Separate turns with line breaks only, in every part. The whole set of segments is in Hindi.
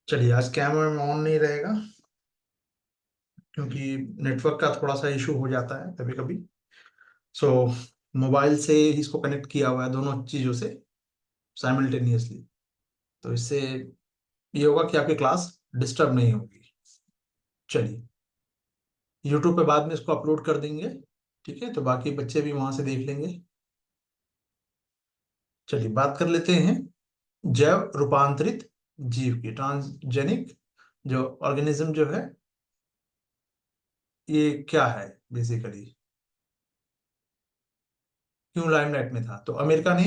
चलिए, आज कैमरा ऑन नहीं रहेगा क्योंकि नेटवर्क का थोड़ा सा इशू हो जाता है कभी कभी। सो मोबाइल से ही इसको कनेक्ट किया हुआ है दोनों चीज़ों से साइमल्टेनियसली। तो इससे ये होगा कि आपकी क्लास डिस्टर्ब नहीं होगी। चलिए, यूट्यूब पे बाद में इसको अपलोड कर देंगे। ठीक है, तो बाकी बच्चे भी वहां से देख लेंगे। चलिए, बात कर लेते हैं जैव रूपांतरित जीव की, ट्रांसजेनिक जो ऑर्गेनिज्म जो है ये क्या है बेसिकली, क्यों लाइमलाइट में था। तो अमेरिका ने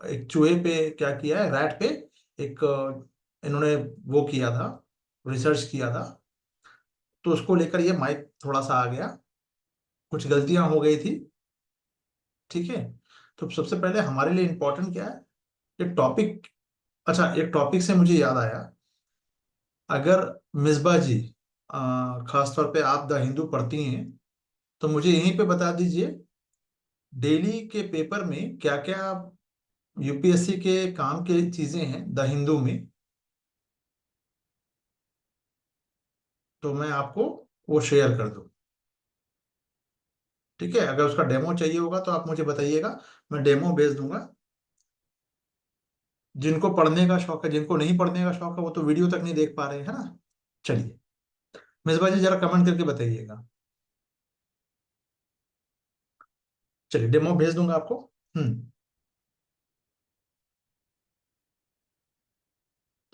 एक चूहे पे क्या किया है, रैट पे एक इन्होंने वो किया था, रिसर्च किया था। तो उसको लेकर ये माइक थोड़ा सा आ गया, कुछ गलतियां हो गई थी। ठीक है, तो सबसे पहले हमारे लिए इंपॉर्टेंट क्या है, एक टॉपिक। अच्छा, एक टॉपिक से मुझे याद आया, अगर मिसबा जी खासतौर पे आप द हिंदू पढ़ती हैं तो मुझे यहीं पे बता दीजिए, डेली के पेपर में क्या क्या यूपीएससी के काम की चीजें हैं द हिंदू में। तो मैं आपको वो शेयर कर दूं। ठीक है, अगर उसका डेमो चाहिए होगा तो आप मुझे बताइएगा, मैं डेमो भेज दूंगा। जिनको पढ़ने का शौक है, जिनको नहीं पढ़ने का शौक है, वो तो वीडियो तक नहीं देख पा रहे हैं ना। चलिए, मिसबा जी जरा कमेंट करके बताइएगा। चलिए, डेमो भेज दूंगा आपको। हम्म।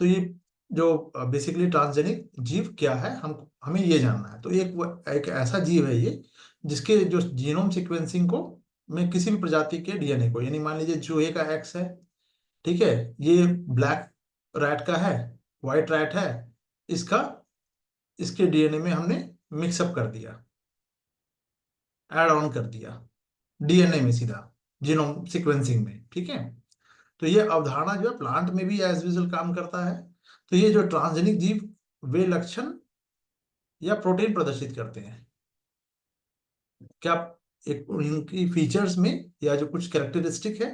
तो ये जो बेसिकली ट्रांसजेनिक जीव क्या है, हम हमें ये जानना है। तो एक ऐसा जीव है ये, जिसके जो जीनोम सीक्वेंसिंग को में किसी भी प्रजाति के डीएनए को, यानी मान लीजिए चूहे का एक्स है, ठीक है, ये ब्लैक रैट का है, व्हाइट रैट है, इसका इसके डीएनए में हमने मिक्सअप कर दिया, ऐड ऑन कर दिया डीएनए में सीधा, जीनोम सीक्वेंसिंग में। ठीक है, तो ये अवधारणा जो है प्लांट में भी एज यूजुअल काम करता है। तो ये जो ट्रांसजेनिक जीव वे लक्षण या प्रोटीन प्रदर्शित करते हैं क्या, एक उनकी फीचर्स में या जो कुछ कैरेक्टरिस्टिक है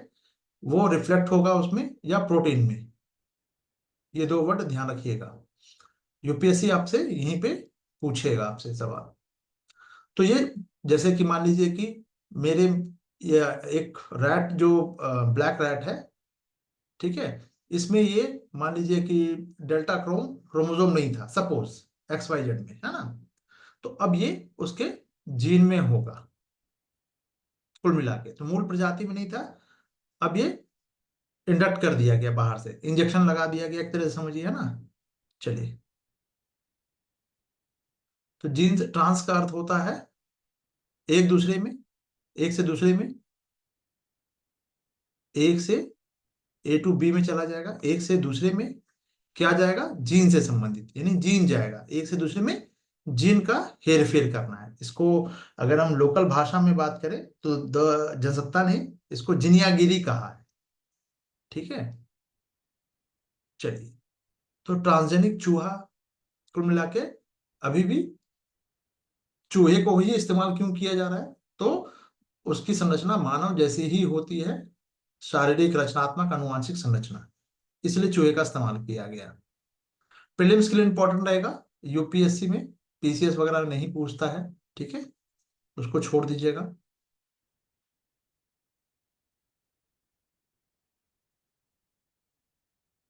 वो रिफ्लेक्ट होगा उसमें या प्रोटीन में। ये दो वर्ड ध्यान रखिएगा, यूपीएससी आपसे यहीं पे पूछेगा आपसे सवाल। तो ये जैसे कि मान लीजिए कि मेरे या एक रैट जो ब्लैक रैट है, ठीक है, इसमें ये मान लीजिए कि डेल्टा क्रोमोसोम नहीं था सपोज, एक्स वाई जेड में है ना। तो अब ये उसके जीन में होगा, कुल मिला के तो मूल प्रजाति में नहीं था। अब ये इंडक्ट कर दिया गया, बाहर से इंजेक्शन लगा दिया गया एक तरह से, समझिए है ना। चलिए, तो जीन्स ट्रांस का अर्थ होता है एक दूसरे में, एक से दूसरे में, एक से ए टू बी में चला जाएगा, एक से दूसरे में क्या जाएगा, जीन से संबंधित, यानी जीन जाएगा एक से दूसरे में। जीन का हेर फेर करना है इसको। अगर हम लोकल भाषा में बात करें तो द जनसत्ता ने इसको जिनियागिरी कहा है। ठीक है, चलिए, तो ट्रांसजेनिक चूहा, कुल मिला के अभी भी चूहे को ही इस्तेमाल क्यों किया जा रहा है, तो उसकी संरचना मानव जैसी ही होती है, शारीरिक रचनात्मक आनुवांशिक संरचना, इसलिए चूहे का इस्तेमाल किया गया। प्रीलिम्स के लिए इंपॉर्टेंट रहेगा, यूपीएससी में पीसीएस वगैरह नहीं पूछता है। ठीक है, उसको छोड़ दीजिएगा।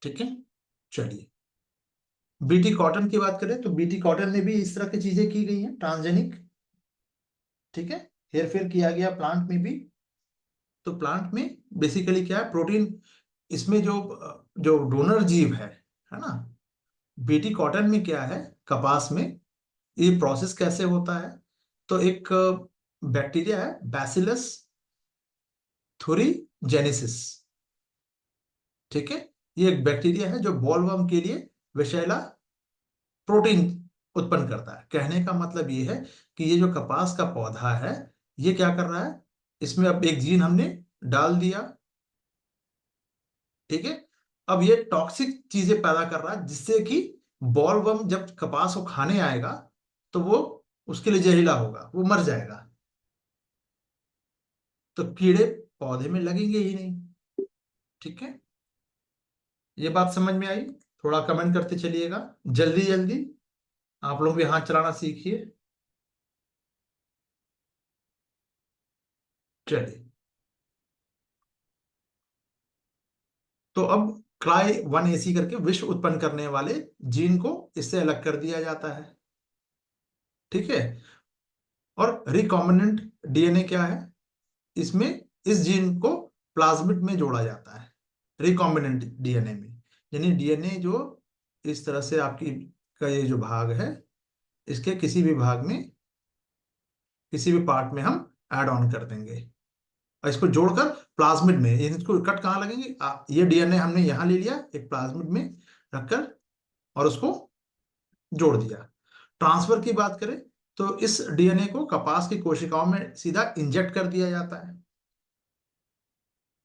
ठीक है, चलिए, बीटी कॉटन की बात करें तो बीटी कॉटन में भी इस तरह की चीजें की गई हैं ट्रांसजेनिक। ठीक है, हेर फेर किया गया प्लांट में भी। तो प्लांट में बेसिकली क्या है, प्रोटीन, इसमें जो जो डोनर जीव है ना, बीटी कॉटन में क्या है, कपास में ये प्रोसेस कैसे होता है। तो एक बैक्टीरिया है बैसिलस थुरिजेनेसिस। ठीक है, ये एक बैक्टीरिया है जो बॉलवर्म के लिए विषैला प्रोटीन उत्पन्न करता है। कहने का मतलब ये है कि ये जो कपास का पौधा है, ये क्या कर रहा है, इसमें अब एक जीन हमने डाल दिया। ठीक है, अब ये टॉक्सिक चीजें पैदा कर रहा है जिससे कि बॉलवर्म जब कपास को खाने आएगा तो वो उसके लिए जहरीला होगा, वो मर जाएगा। तो कीड़े पौधे में लगेंगे ही नहीं। ठीक है, ये बात समझ में आई। थोड़ा कमेंट करते चलिएगा, जल्दी जल्दी आप लोग भी हाथ चलाना सीखिए। चलिए, तो अब क्राई 1AC करके विश्व उत्पन्न करने वाले जीन को इससे अलग कर दिया जाता है। ठीक है। और रिकॉम्बिनेंट डीएनए क्या है? इसमें इस जीन को प्लाज्मिड में जोड़ा जाता है, रिकॉम्बिनेंट डीएनए में। यानी डीएनए जो इस तरह से आपकी का ये जो भाग है, इसके किसी भी भाग में, किसी भी पार्ट में हम ऐड ऑन कर देंगे और इसको जोड़कर प्लाज्मिड में, इसको कट कहाँ लगेंगे, ये डीएनए हमने यहाँ ले लिया एक प्लाज्मिड में रखकर और उसको जोड़ दिया। ट्रांसफर की बात करें तो इस डीएनए को कपास की कोशिकाओं में सीधा इंजेक्ट कर दिया जाता है।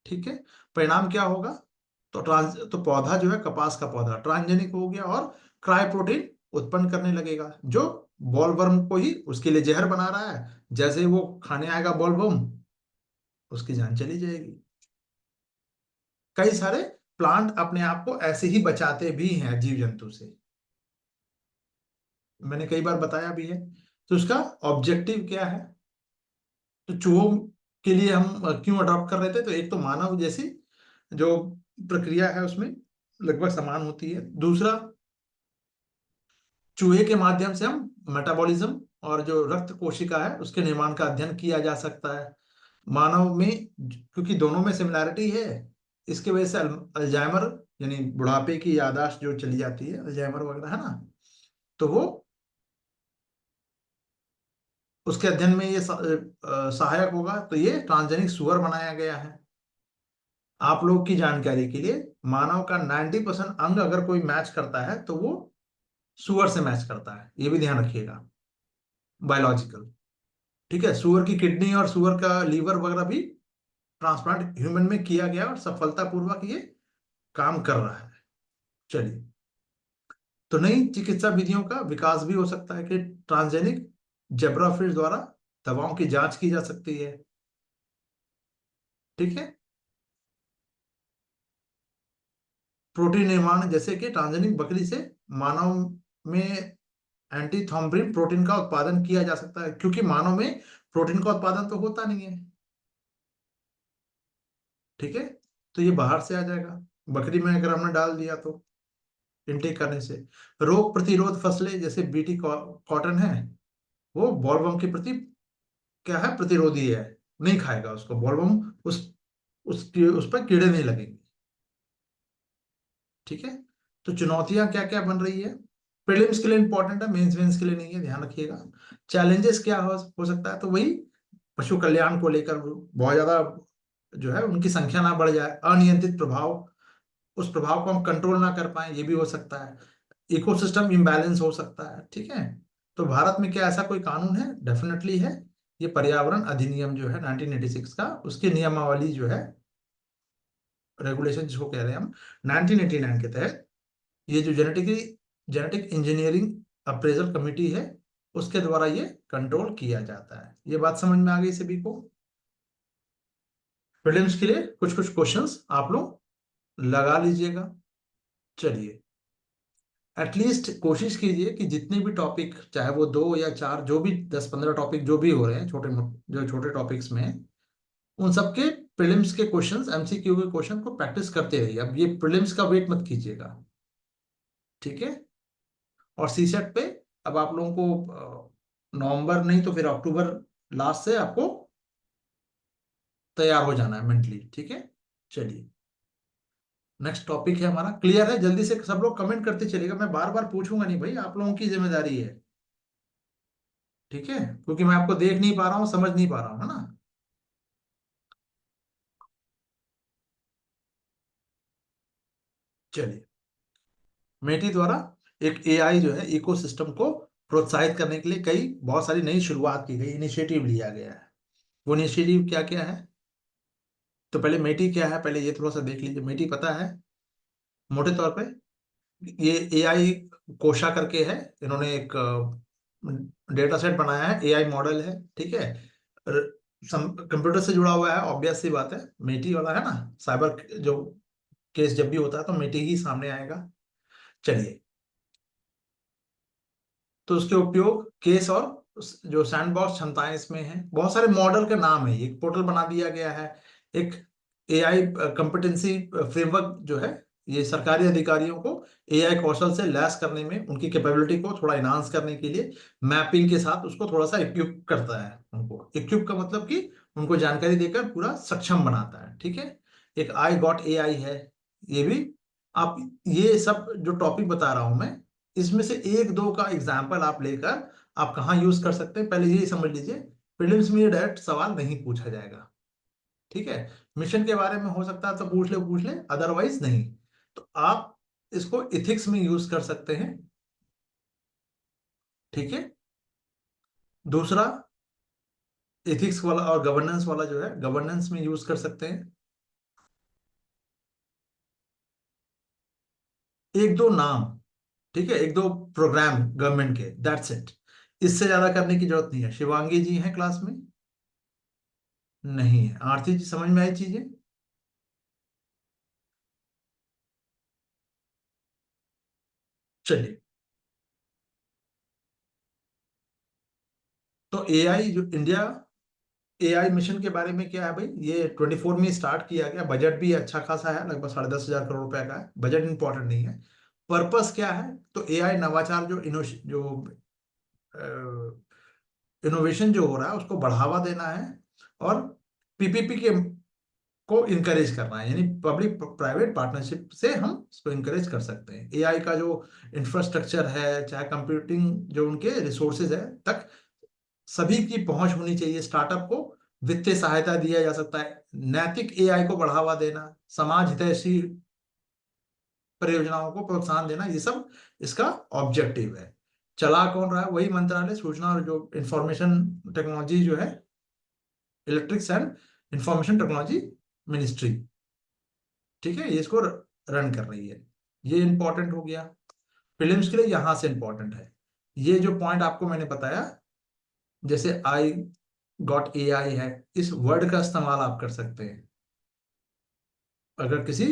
ठीक है। परिणाम क्या होगा? तो पौधा जो है, कपास का पौधा ट्रांसजेनिक हो गया और क्राई प्रोटीन उत्पन्न करने लगेगा, जो बॉलवर्म को ही उसके लिए जहर बना रहा है। जैसे ही वो खाने आएगा बॉलवर्म, उसकी जान चली जाएगी। कई सारे प्लांट अपने आप को ऐसे ही बचाते भी हैं जीव जंतु से, मैंने कई बार बताया भी है। तो उसका ऑब्जेक्टिव क्या है? तो चूहों के लिए हम क्यों अडॉप्ट कर रहे थे? तो एक तो मानव जैसी जो प्रक्रिया है उसमें लगभग समान होती है। दूसरा, चूहे के माध्यम से हम मेटाबॉलिज्म और जो रक्त कोशिका है उसके निर्माण का अध्ययन किया जा सकता है। मानव में क्योंकि दोनों में सिमिलैरिटी है, इसके वजह से अल्जाइमर यानी बुढ़ापे की याददाश्त जो चली जाती है, अल्जाइमर वगैरह है ना, तो वो उसके अध्ययन में ये सहायक होगा। तो ये ट्रांसजेनिक सुअर बनाया गया है। आप लोग की जानकारी के लिए, मानव का 90% अंग अगर कोई मैच करता है तो वो सुअर से मैच करता है, ये भी ध्यान रखिएगा, बायोलॉजिकल। ठीक है। सुअर की किडनी और सुअर का लीवर वगैरह भी ट्रांसप्लांट ह्यूमन में किया गया और सफलतापूर्वक ये काम कर रहा है। चलिए, तो नई चिकित्सा विधियों का विकास भी हो सकता है कि ट्रांसजेनिक जेब्राफिश द्वारा दवाओं की जांच की जा सकती है। ठीक है। प्रोटीन निर्माण, जैसे कि ट्रांसजेनिक बकरी से मानव में एंटीथॉम्ब्रिन प्रोटीन का उत्पादन किया जा सकता है, क्योंकि मानव में प्रोटीन का उत्पादन तो होता नहीं है। ठीक है। तो ये बाहर से आ जाएगा, बकरी में अगर हमने डाल दिया तो इनटेक करने से। रोग प्रतिरोध फसलें जैसे बीटी कॉटन है, वो बॉलवर्म के प्रति क्या है, प्रतिरोधी है, नहीं खाएगा उसको बॉलवर्म, उस पर कीड़े नहीं लगेंगे। ठीक है। तो चुनौतियां क्या क्या बन रही है? प्रीलिम्स के लिए इंपॉर्टेंट है, मेंस वेंस के लिए नहीं है, ध्यान रखिएगा। चैलेंजेस क्या हो सकता है? तो वही पशु कल्याण को लेकर बहुत ज्यादा जो है उनकी संख्या ना बढ़ जाए, अनियंत्रित प्रभाव, उस प्रभाव को हम कंट्रोल ना कर पाए, ये भी हो सकता है। इकोसिस्टम इम्बैलेंस हो सकता है। ठीक है। तो भारत में क्या ऐसा कोई कानून है? डेफिनेटली है। ये पर्यावरण अधिनियम जो है 1986 का, उसकी नियमावली जो है, रेगुलेशन जिसको कह रहे हैं हम, 1989 के तहत ये जो जेनेटिक इंजीनियरिंग अप्रेजल कमेटी है, उसके द्वारा ये कंट्रोल किया जाता है। ये बात समझ में आ गई सभी को? प्रीलिम्स के लिए कुछ कुछ क्वेश्चंस आप लोग लगा लीजिएगा। चलिए, एटलीस्ट कोशिश कीजिए कि जितने भी टॉपिक, चाहे वो 2 या 4, जो भी 10-15 टॉपिक जो भी हो रहे हैं, जो छोटे टॉपिक्स में, उन सबके प्रीलिम्स के क्वेश्चंस, एमसीक्यू के क्वेश्चन को प्रैक्टिस करते रहिए। अब ये प्रीलिम्स का वेट मत कीजिएगा। ठीक है। और सीसेट पे अब आप लोगों को नवंबर नहीं तो फिर अक्टूबर लास्ट से आपको तैयार हो जाना है मेंटली। ठीक है। चलिए, नेक्स्ट टॉपिक है हमारा, क्लियर है? जल्दी से सब लोग कमेंट करते चलिएगा, मैं बार बार पूछूंगा नहीं भाई, आप लोगों की जिम्मेदारी है। ठीक है। क्योंकि मैं आपको देख नहीं पा रहा हूँ, समझ नहीं पा रहा हूँ, है ना। चलिए, मेटी द्वारा एक एआई जो है इकोसिस्टम को प्रोत्साहित करने के लिए कई बहुत सारी नई शुरुआत की गई, इनिशिएटिव लिया गया है। वो इनिशिएटिव क्या क्या है? तो पहले मेटी क्या है, पहले ये थोड़ा सा देख लीजिए। मेटी पता है मोटे तौर पे? ये एआई कोशा करके है, इन्होंने एक डेटा सेट बनाया है, एआई मॉडल है। ठीक है। कंप्यूटर से जुड़ा हुआ है, ऑब्वियस सी बात है, मेटी वाला है ना। साइबर जो केस जब भी होता है तो मेटी ही सामने आएगा। चलिए, तो उसके उपयोग, केस और जो सैंडबॉक्स क्षमताएं इसमें हैं, बहुत सारे मॉडल का नाम है, एक पोर्टल बना दिया गया है, एक एआई कॉम्पिटेंसी फ्रेमवर्क जो है, ये सरकारी अधिकारियों को एआई कौशल से लैस करने में, उनकी कैपेबिलिटी को थोड़ा इनहांस करने के लिए मैपिंग के साथ उसको थोड़ा सा इक्विप करता है। उनको इक्विप का मतलब कि उनको जानकारी देकर पूरा सक्षम बनाता है। ठीक है, एक आई गॉट एआई है, ये भी आप, ये सब जो टॉपिक बता रहा हूं मैं, इसमें से एक दो का एग्जाम्पल आप लेकर आप कहाँ यूज कर सकते हैं, पहले ये समझ लीजिए। प्रीलिम्स में ये डायरेक्ट सवाल नहीं पूछा जाएगा। ठीक है, मिशन के बारे में हो सकता है तो पूछ ले, अदरवाइज नहीं। तो आप इसको इथिक्स में यूज कर सकते हैं। ठीक है, दूसरा इथिक्स वाला और गवर्नेंस वाला जो है, गवर्नेंस में यूज कर सकते हैं। एक दो नाम, ठीक है, एक दो प्रोग्राम गवर्नमेंट के, दैट्स इट। इससे ज्यादा करने की जरूरत नहीं है। शिवांगी जी हैं क्लास में? नहीं है। आरती जी, समझ में आई चीजें? चलिए, तो एआई जो इंडिया एआई मिशन के बारे में क्या है भाई, ये 24 में स्टार्ट किया गया, बजट भी अच्छा खासा है, लगभग 10,500 करोड़ रुपए का है। बजट इंपॉर्टेंट नहीं है, पर्पस क्या है, तो एआई नवाचार जो इनोवेशन जो हो रहा है उसको बढ़ावा देना है, और पीपीपी के को इनकरेज करना है, यानी पब्लिक प्राइवेट पार्टनरशिप से हम इसको इनकरेज कर सकते हैं। एआई का जो इंफ्रास्ट्रक्चर है, चाहे कंप्यूटिंग जो उनके रिसोर्सेज है तक सभी की पहुंच होनी चाहिए। स्टार्टअप को वित्तीय सहायता दिया जा सकता है, नैतिक एआई को बढ़ावा देना, समाज हितैषी परियोजनाओं को प्रोत्साहन देना, ये सब इसका ऑब्जेक्टिव है। चला कौन रहा है? वही मंत्रालय सूचना और जो इंफॉर्मेशन टेक्नोलॉजी जो है, electrics and information technology ministry. ठीक है, ये इसको रन कर रही है। ये इंपॉर्टेंट हो गया, फिल्म्स के लिए यहां से इंपॉर्टेंट है। ये जो पॉइंट आपको मैंने बताया, जैसे आई गॉट ए आई है, इस वर्ड का इस्तेमाल आप कर सकते हैं। अगर किसी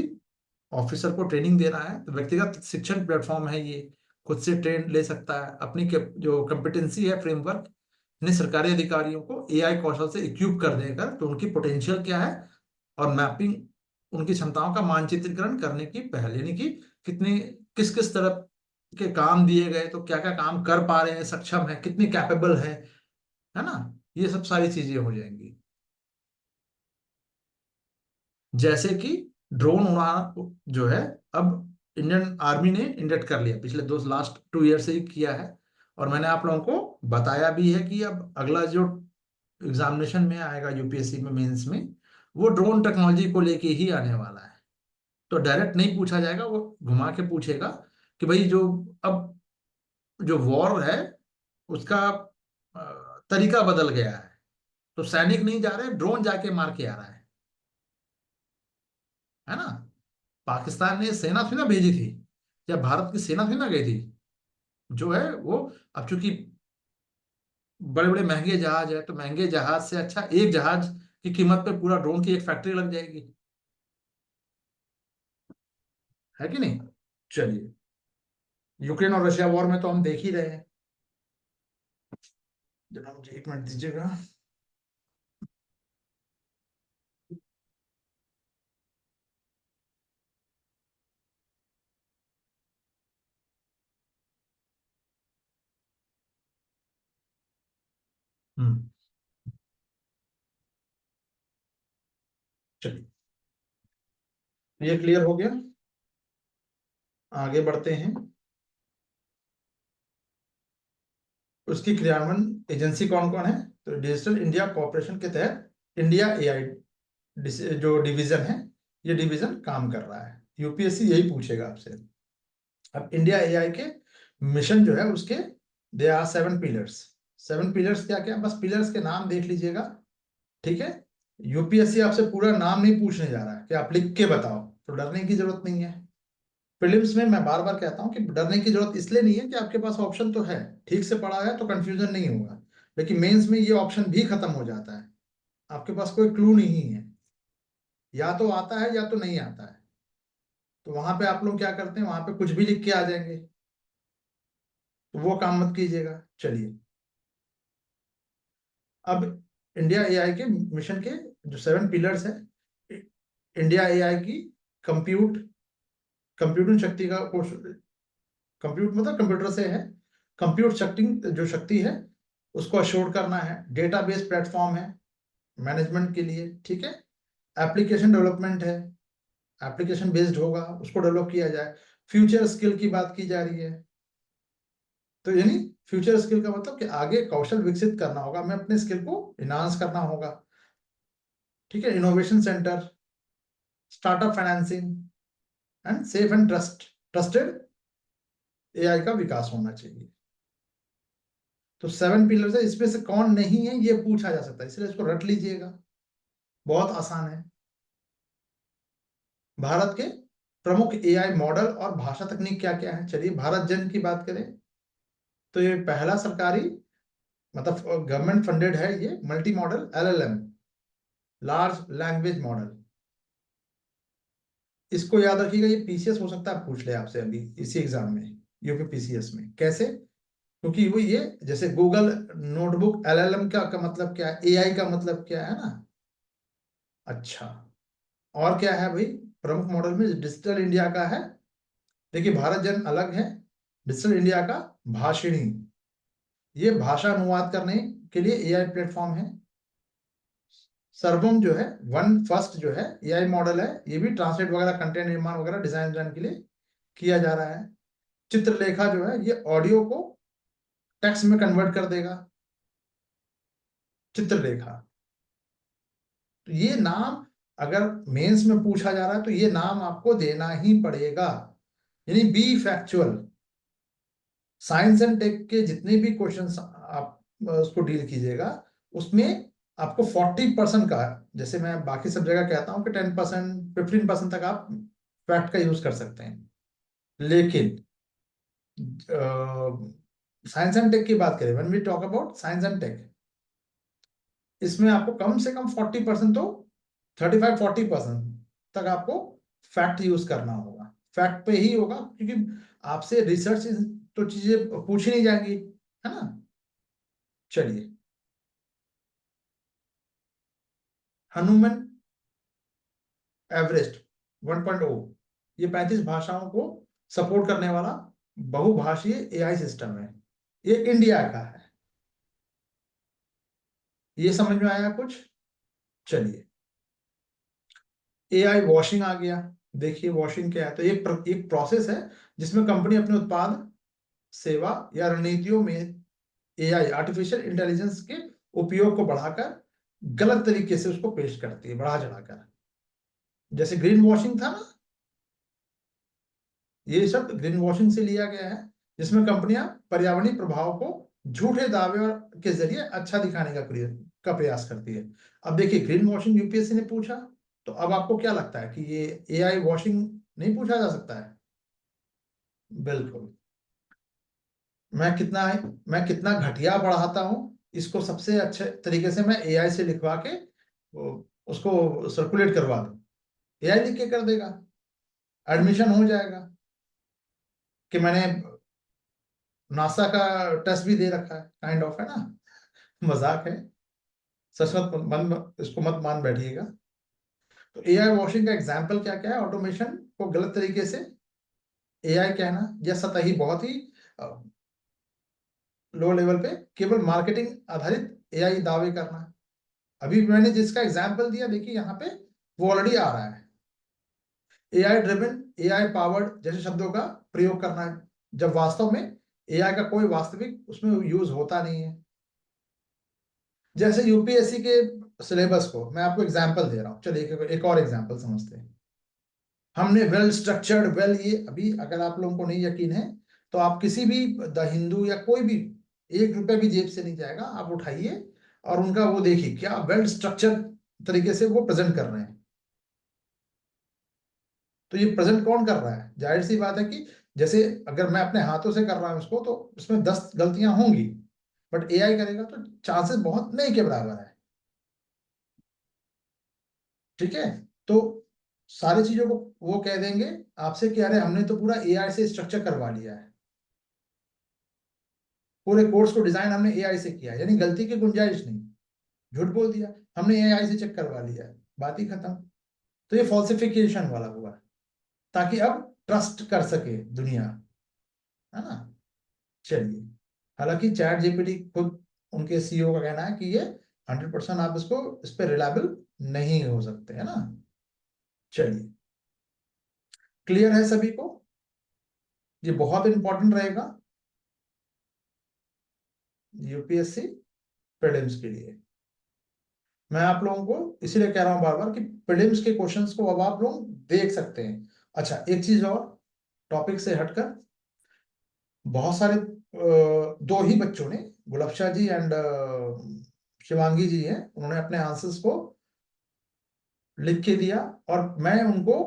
ऑफिसर को ट्रेनिंग देना है तो व्यक्तिगत शिक्षण प्लेटफॉर्म है ये, खुद से ट्रेन ले सकता है। अपनी जो कॉम्पिटेंसी है फ्रेमवर्क ने सरकारी अधिकारियों को एआई कौशल से इक्विप कर देगा, तो उनकी पोटेंशियल क्या है, और मैपिंग, उनकी क्षमताओं का मानचित्रीकरण करने की पहल, यानी कि कितने, किस किस तरह के काम दिए गए, तो क्या क्या काम कर पा रहे हैं, सक्षम है, कितने कैपेबल है ना, ये सब सारी चीजें हो जाएंगी। जैसे कि ड्रोन उड़ाना जो है, अब इंडियन आर्मी ने इंडक्ट कर लिया, पिछले दो लास्ट 2 ईयर से ही किया है। और मैंने आप लोगों को बताया भी है कि अब अगला जो एग्जामिनेशन में आएगा यूपीएससी में, मेंस में, वो ड्रोन टेक्नोलॉजी को लेके ही आने वाला है। तो डायरेक्ट नहीं पूछा जाएगा, वो घुमा के पूछेगा कि भाई जो अब जो वॉर है उसका तरीका बदल गया है, तो सैनिक नहीं जा रहे, ड्रोन जाके मार के आ रहा है ना। पाकिस्तान ने सेना थी ना भेजी थी, या भारत की सेना थी ना गई थी, जो है वो, अब चूंकि बड़े बड़े महंगे जहाज है, तो महंगे जहाज से अच्छा एक जहाज की कीमत पे पूरा ड्रोन की एक फैक्ट्री लग जाएगी, है कि नहीं। चलिए, यूक्रेन और रशिया वॉर में तो हम देख ही रहे हैं। जरा मुझे 1 मिनट दीजिएगा। हम्म, चलिए, ये क्लियर हो गया, आगे बढ़ते हैं। उसकी क्रियान्वयन एजेंसी कौन कौन है, तो डिजिटल इंडिया कॉर्पोरेशन के तहत इंडिया एआई जो डिवीजन है, ये डिवीजन काम कर रहा है। यूपीएससी यही पूछेगा आपसे। अब इंडिया एआई के मिशन जो है उसके, दे आर 7 पिलर्स। 7 पिलर्स क्या क्या, बस पिलर्स के नाम देख लीजिएगा। ठीक है, यूपीएससी आपसे पूरा नाम नहीं पूछने जा रहा है कि आप लिख के बताओ, तो डरने की जरूरत नहीं है। प्रीलिम्स में मैं बार बार कहता हूं कि डरने की जरूरत इसलिए नहीं है कि आपके पास ऑप्शन तो है, ठीक से पढ़ा है तो कंफ्यूजन नहीं होगा। लेकिन मेंस में ये ऑप्शन भी खत्म हो जाता है, आपके पास कोई क्लू नहीं है, या तो आता है या तो नहीं आता है। तो वहां पे आप लोग क्या करते हैं, वहां पे कुछ भी लिख के आ जाएंगे, तो वो काम मत कीजिएगा। चलिए, अब इंडिया एआई के मिशन के जो 7 पिलर्स है, इंडिया एआई की कंप्यूट कंप्यूटिंग शक्ति का कोर्स, कंप्यूट मतलब कंप्यूटर से है, कंप्यूट शक्ति, जो शक्ति है उसको अश्योर करना है। डेटाबेस प्लेटफॉर्म है मैनेजमेंट के लिए, ठीक है। एप्लीकेशन डेवलपमेंट है, एप्लीकेशन बेस्ड होगा, उसको डेवलप किया जाए। फ्यूचर स्किल की बात की जा रही है, तो यानी फ्यूचर स्किल का मतलब कि आगे कौशल विकसित करना होगा, हमें अपने स्किल को इनहांस करना होगा, ठीक है। Innovation centre, startup financing and safe and trusted AI का विकास होना चाहिए। तो 7 पिलर्स है, इसमें से कौन नहीं है ये पूछा जा सकता है, इसलिए इसको रट लीजिएगा, बहुत आसान है। भारत के प्रमुख एआई मॉडल और भाषा तकनीक क्या क्या है, चलिए भारत जन की बात करें तो ये पहला सरकारी, मतलब गवर्नमेंट फंडेड है ये multi modal LLM, large language model. इसको याद रखिएगा, ये पीसीएस हो सकता है पूछ ले आपसे अभी इसी एग्जाम में, यूपी पीसीएस में। कैसे? क्योंकि वो ये जैसे गूगल नोटबुक, एलएलएम का मतलब क्या है, एआई का मतलब क्या है ना। अच्छा, और क्या है भाई प्रमुख मॉडल में? डिजिटल इंडिया का है, देखिए भारत जन अलग है, डिजिटल इंडिया का भाषिणी, ये भाषा अनुवाद करने के लिए एआई प्लेटफॉर्म है। सर्वम जो है, वन फर्स्ट जो है एआई मॉडल है, ये भी ट्रांसलेट वगैरह, कंटेंट निर्माण वगैरह, डिजाइन के लिए किया जा रहा है। चित्रलेखा जो है ये ऑडियो को टेक्स्ट में कन्वर्ट कर देगा, चित्रलेखा। तो ये नाम अगर मेंस में पूछा जा रहा है तो ये नाम आपको देना ही पड़ेगा, यानी be factual. Science and tech के जितने भी क्वेश्चंस आप उसको डील कीजिएगा, उसमें आपको 40% का, जैसे मैं बाकी सब जगह कहता हूँ कि 10% 15% तक आप फैक्ट का यूज कर सकते हैं, लेकिन साइंस एंड टेक की बात करें, when we talk about science and tech, इसमें आपको कम से कम 40% तो 35-40% तक आपको फैक्ट यूज करना होगा, फैक्ट पे ही होगा, क्योंकि आपसे रिसर्च तो चीजें पूछी नहीं जाएंगी, है ना। चलिए, हनुमन एवरेस्ट 1.0, ये 35 भाषाओं को सपोर्ट करने वाला बहुभाषीय एआई सिस्टम है, ये इंडिया का है। ये समझ में आया कुछ? चलिए, एआई वॉशिंग आ गया। देखिए वॉशिंग क्या है, तो एक प्रोसेस है जिसमें कंपनी अपने उत्पाद, सेवा या रणनीतियों में एआई, आर्टिफिशियल इंटेलिजेंस के उपयोग को बढ़ाकर गलत तरीके से उसको पेश करती है, बढ़ा चढ़ाकर। जैसे ग्रीन वॉशिंग था ना, ये सब ग्रीन वॉशिंग से लिया गया है, जिसमें कंपनियां पर्यावरणीय प्रभाव को झूठे दावे के जरिए अच्छा दिखाने का प्रयास करती है। अब देखिए ग्रीन वॉशिंग यूपीएससी ने पूछा, तो अब आपको क्या लगता है कि ये एआई वॉशिंग नहीं पूछा जा सकता है? बिल्कुल। मैं कितना घटिया पढ़ाता हूँ, इसको सबसे अच्छे तरीके से मैं एआई से लिखवा के उसको सर्कुलेट करवा दूं, एआई लिख के कर देगा, एडमिशन हो जाएगा। कि मैंने नासा का टेस्ट भी दे रखा है, काइंड ऑफ, है ना। मजाक है, सच मत मन इसको मत मान बैठिएगा। तो एआई वॉशिंग का एग्जांपल क्या क्या है? ऑटोमेशन को गलत तरीके से एआई कहना, या सतही, बहुत ही लो लेवल पे केवल मार्केटिंग आधारित एआई दावे करना। अभी मैंने जिसका एग्जांपल दिया, देखिए यहाँ पे वो ऑलरेडी आ रहा है। एआई ड्रिवन, एआई पावर्ड जैसे शब्दों का प्रयोग करना है, जब वास्तव में एआई का कोई वास्तविक उसमें यूज होता नहीं है। जैसे यूपीएससी के सिलेबस को मैं आपको एग्जांपल दे रहा हूँ, चलिए एक और एग्जांपल समझते हैं। हमने वेल स्ट्रक्चर्ड, वेल, ये अभी अगर आप लोगों को नहीं यकीन है तो आप किसी भी द हिंदू या कोई भी, 1 रुपया भी जेब से नहीं जाएगा, आप उठाइए और उनका वो देखिए क्या वेल स्ट्रक्चर्ड तरीके से वो प्रेजेंट कर रहे हैं। तो ये प्रेजेंट कौन कर रहा है? जाहिर सी बात है कि जैसे अगर मैं अपने हाथों से कर रहा हूं इसको, तो इसमें 10 गलतियां होंगी, बट एआई करेगा तो चांसेस बहुत नहीं के बराबर है, ठीक है। तो सारी चीजों को वो कह देंगे आपसे कह रहे हैं हमने तो पूरा एआई से स्ट्रक्चर करवा लिया है, पूरे कोर्स को डिजाइन हमने एआई से किया है, यानी गलती की गुंजाइश नहीं, झूठ बोल दिया हमने एआई से चेक करवा लिया है, बात ही खत्म। तो ये फॉल्सिफिकेशन वाला हुआ, ताकि अब ट्रस्ट कर सके दुनिया, है ना। चलिए, हालांकि चैट जीपीटी खुद, उनके सीईओ का कहना है कि ये 100% आप इसको, इस पे रिलायबल नहीं हो सकते, है ना। चलिए, क्लियर है सभी को, ये बहुत इंपॉर्टेंट रहेगा यूपीएससी प्रीलिम्स के लिए। मैं आप लोगों को इसीलिए कह रहा हूं बार बार कि प्रीलिम्स के क्वेश्चंस को अब आप लोग देख सकते हैं। अच्छा, एक चीज और, टॉपिक से हटकर, बहुत सारे दो ही बच्चों ने, गुलफ्शा जी एंड शिवांगी जी हैं, उन्होंने अपने आंसर्स को लिख के दिया, और मैं उनको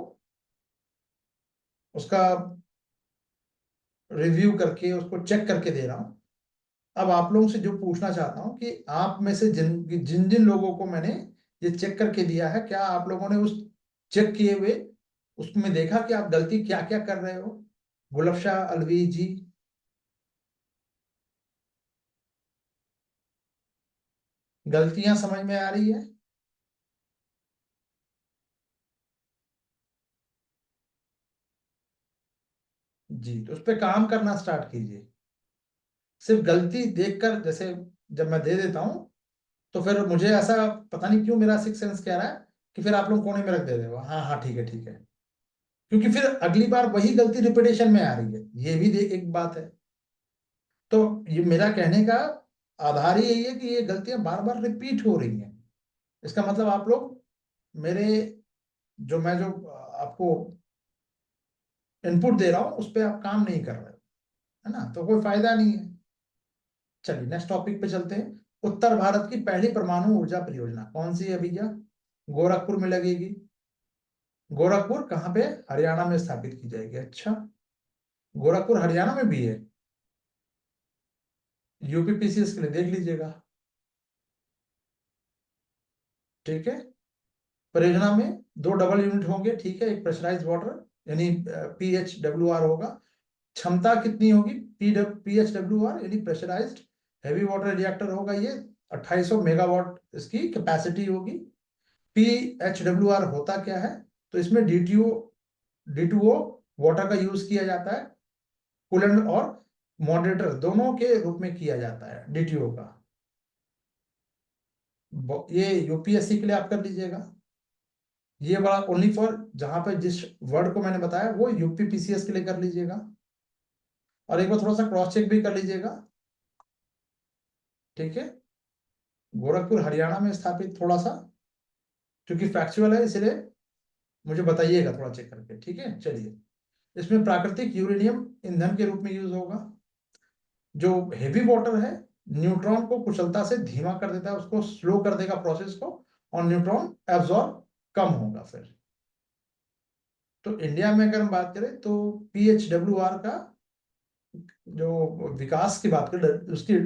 उसका रिव्यू करके, उसको चेक करके दे रहा हूं। अब आप लोगों से जो पूछना चाहता हूं कि आप में से जिन जिन जिन लोगों को मैंने ये चेक करके दिया है, क्या आप लोगों ने उस चेक किए हुए उसमें देखा कि आप गलती क्या क्या कर रहे हो? गुलफ्शा, अलवी जी, गलतियां समझ में आ रही है? जी, तो उस पर काम करना स्टार्ट कीजिए। सिर्फ गलती देखकर, जैसे जब मैं दे देता हूं, तो फिर मुझे ऐसा पता नहीं क्यों मेरा सिक्स सेंस कह रहा है कि फिर आप लोग कोने में रख दे रहे हो, हाँ हाँ ठीक है ठीक है, क्योंकि फिर अगली बार वही गलती रिपीटेशन में आ रही है, ये भी देख एक बात है। तो ये मेरा कहने का आधार ही यही है कि ये गलतियां बार बार रिपीट हो रही हैं, इसका मतलब आप लोग मेरे, जो आपको इनपुट दे रहा हूं उस पर आप काम नहीं कर रहे हो, है ना, तो कोई फायदा नहीं है। चलिए, नेक्स्ट टॉपिक पे चलते हैं। उत्तर भारत की पहली परमाणु ऊर्जा परियोजना कौन सी है भैया? गोरखपुर में लगेगी। गोरखपुर कहाँ पे? हरियाणा में स्थापित की जाएगी। अच्छा, गोरखपुर हरियाणा में भी है? यूपी पीसीएस के लिए देख लीजिएगा। ठीक है, परियोजना में दो डबल यूनिट होंगे, ठीक है, एक प्रेशराइज वाटर यानी PHWR होगा। क्षमता कितनी होगी? PHWR यानी प्रेशराइज्ड हैवी वाटर रिएक्टर होगा ये, 2800 मेगावाट इसकी कैपेसिटी होगी। PHWR होता क्या है? तो इसमें D2O वाटर का यूज किया जाता है, कूलेंट और मॉडरेटर दोनों के रूप में किया जाता है DTO का। ये यूपीएससी के लिए आप कर लीजिएगा। ये वाला ओनली फॉर, जहां पर जिस वर्ड को मैंने बताया वो यूपी पीसीएस के लिए कर लीजिएगा। और एक बार थोड़ा सा क्रॉस चेक भी कर लीजिएगा। ठीक है, गोरखपुर हरियाणा में स्थापित, थोड़ा सा क्योंकि फैक्चुअल है इसलिए मुझे बताइएगा थोड़ा चेक करके, ठीक है। चलिए, इसमें प्राकृतिक यूरेनियम ईंधन के रूप में यूज होगा। जो हेवी वाटर है, न्यूट्रॉन को कुशलता से धीमा कर देता है, उसको स्लो कर देगा प्रोसेस को, और न्यूट्रॉन एब्जॉर्ब कम होगा फिर। तो इंडिया में अगर हम बात करें तो PHWR का जो विकास की बात करें, उसकी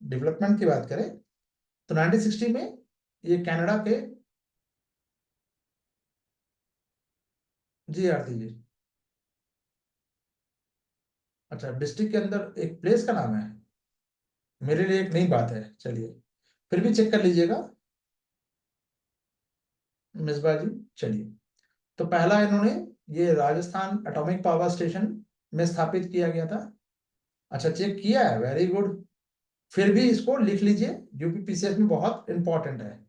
डेवलपमेंट की बात करें, तो 1960 में ये कनाडा के, जी आरती जी, अच्छा, डिस्ट्रिक्ट के अंदर एक प्लेस का नाम है, मेरे लिए एक नई बात है, चलिए फिर भी चेक कर लीजिएगा मिसबा जी। चलिए, तो पहला इन्होंने ये राजस्थान एटॉमिक पावर स्टेशन में स्थापित किया गया था। अच्छा, चेक किया है, वेरी गुड। फिर भी इसको लिख लीजिए, यूपीपीसीएस में बहुत इंपॉर्टेंट है।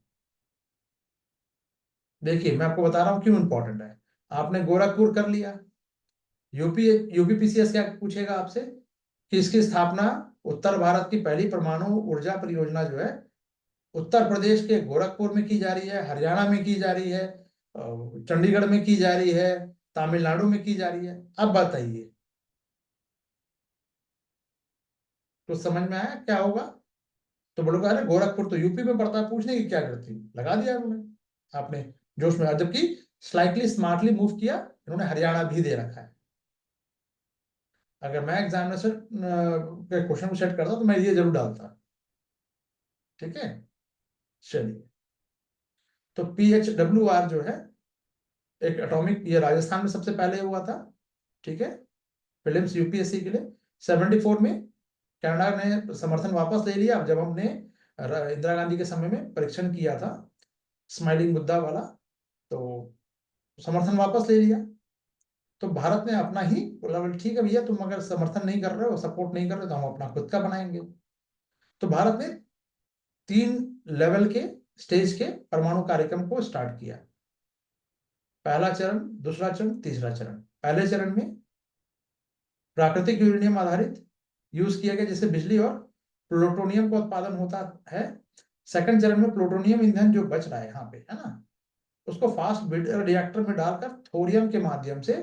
देखिए, मैं आपको बता रहा हूं क्यों इंपॉर्टेंट है। आपने गोरखपुर कर लिया, यूपी यूपीपीसीएस क्या पूछेगा आपसे कि इसकी स्थापना, उत्तर भारत की पहली परमाणु ऊर्जा परियोजना जो है उत्तर प्रदेश के गोरखपुर में की जा रही है, हरियाणा में की जा रही है, चंडीगढ़ में की जा रही है, तमिलनाडु में की जा रही है। अब बताइए, तो समझ में आया क्या होगा? तो बोलोगे अरे गोरखपुर तो यूपी में पड़ता है, पूछने की क्या करती, लगा दिया उन्होंने आपने जोश में, जबकि स्लाइटली स्मार्टली मूव किया, इन्होंने हरियाणा भी दे रखा है। अगर मैं एग्जामिनेशन के क्वेश्चन को सेट करता तो मैं ये जरूर डालता। ठीक है, चलिए, तो PHWR जो है एक एटॉमिक, ये राजस्थान में सबसे पहले हुआ था, ठीक है, प्रीलिम्स यूपीएससी के लिए। 74 में कनाडा ने समर्थन वापस ले लिया जब हमने इंदिरा गांधी के समय में परीक्षण किया था स्माइलिंग बुद्धा वाला, तो समर्थन वापस ले लिया। तो भारत ने अपना ही बोला, ठीक है भैया, तुम अगर समर्थन नहीं कर रहे हो, सपोर्ट नहीं कर रहे हो, तो हम अपना खुद का बनाएंगे। तो भारत ने 3 लेवल के स्टेज के परमाणु कार्यक्रम को स्टार्ट किया। पहला चरण, दूसरा चरण, तीसरा चरण। पहले चरण में प्राकृतिक यूरेनियम आधारित यूज किया गया, जिससे बिजली और प्लूटोनियम का उत्पादन होता है। सेकंड चरण में प्लूटोनियम ईंधन जो बच रहा है यहाँ पे, है ना, उसको फास्ट रिएक्टर में डालकर थोरियम के माध्यम से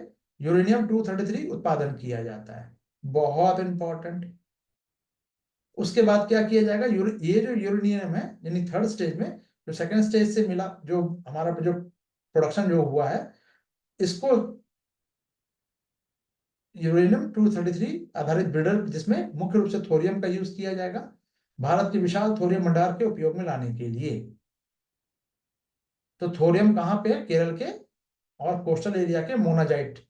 यूरेनियम 233 उत्पादन किया जाता है। बहुत इंपॉर्टेंट। उसके बाद क्या किया जाएगा, ये जो यूरेनियम है, यानी थर्ड स्टेज में, जो सेकंड स्टेज से मिला, जो हमारा जो प्रोडक्शन जो हुआ है, इसको यूरेनियम 233 आधारित ब्रिडर, जिसमें मुख्य रूप से थोरियम का यूज किया जाएगा, भारत के विशाल थोरियम भंडार के उपयोग में लाने के लिए। तो थोरियम कहाँ पे है, केरल के और कोस्टल एरिया के मोनाजाइट।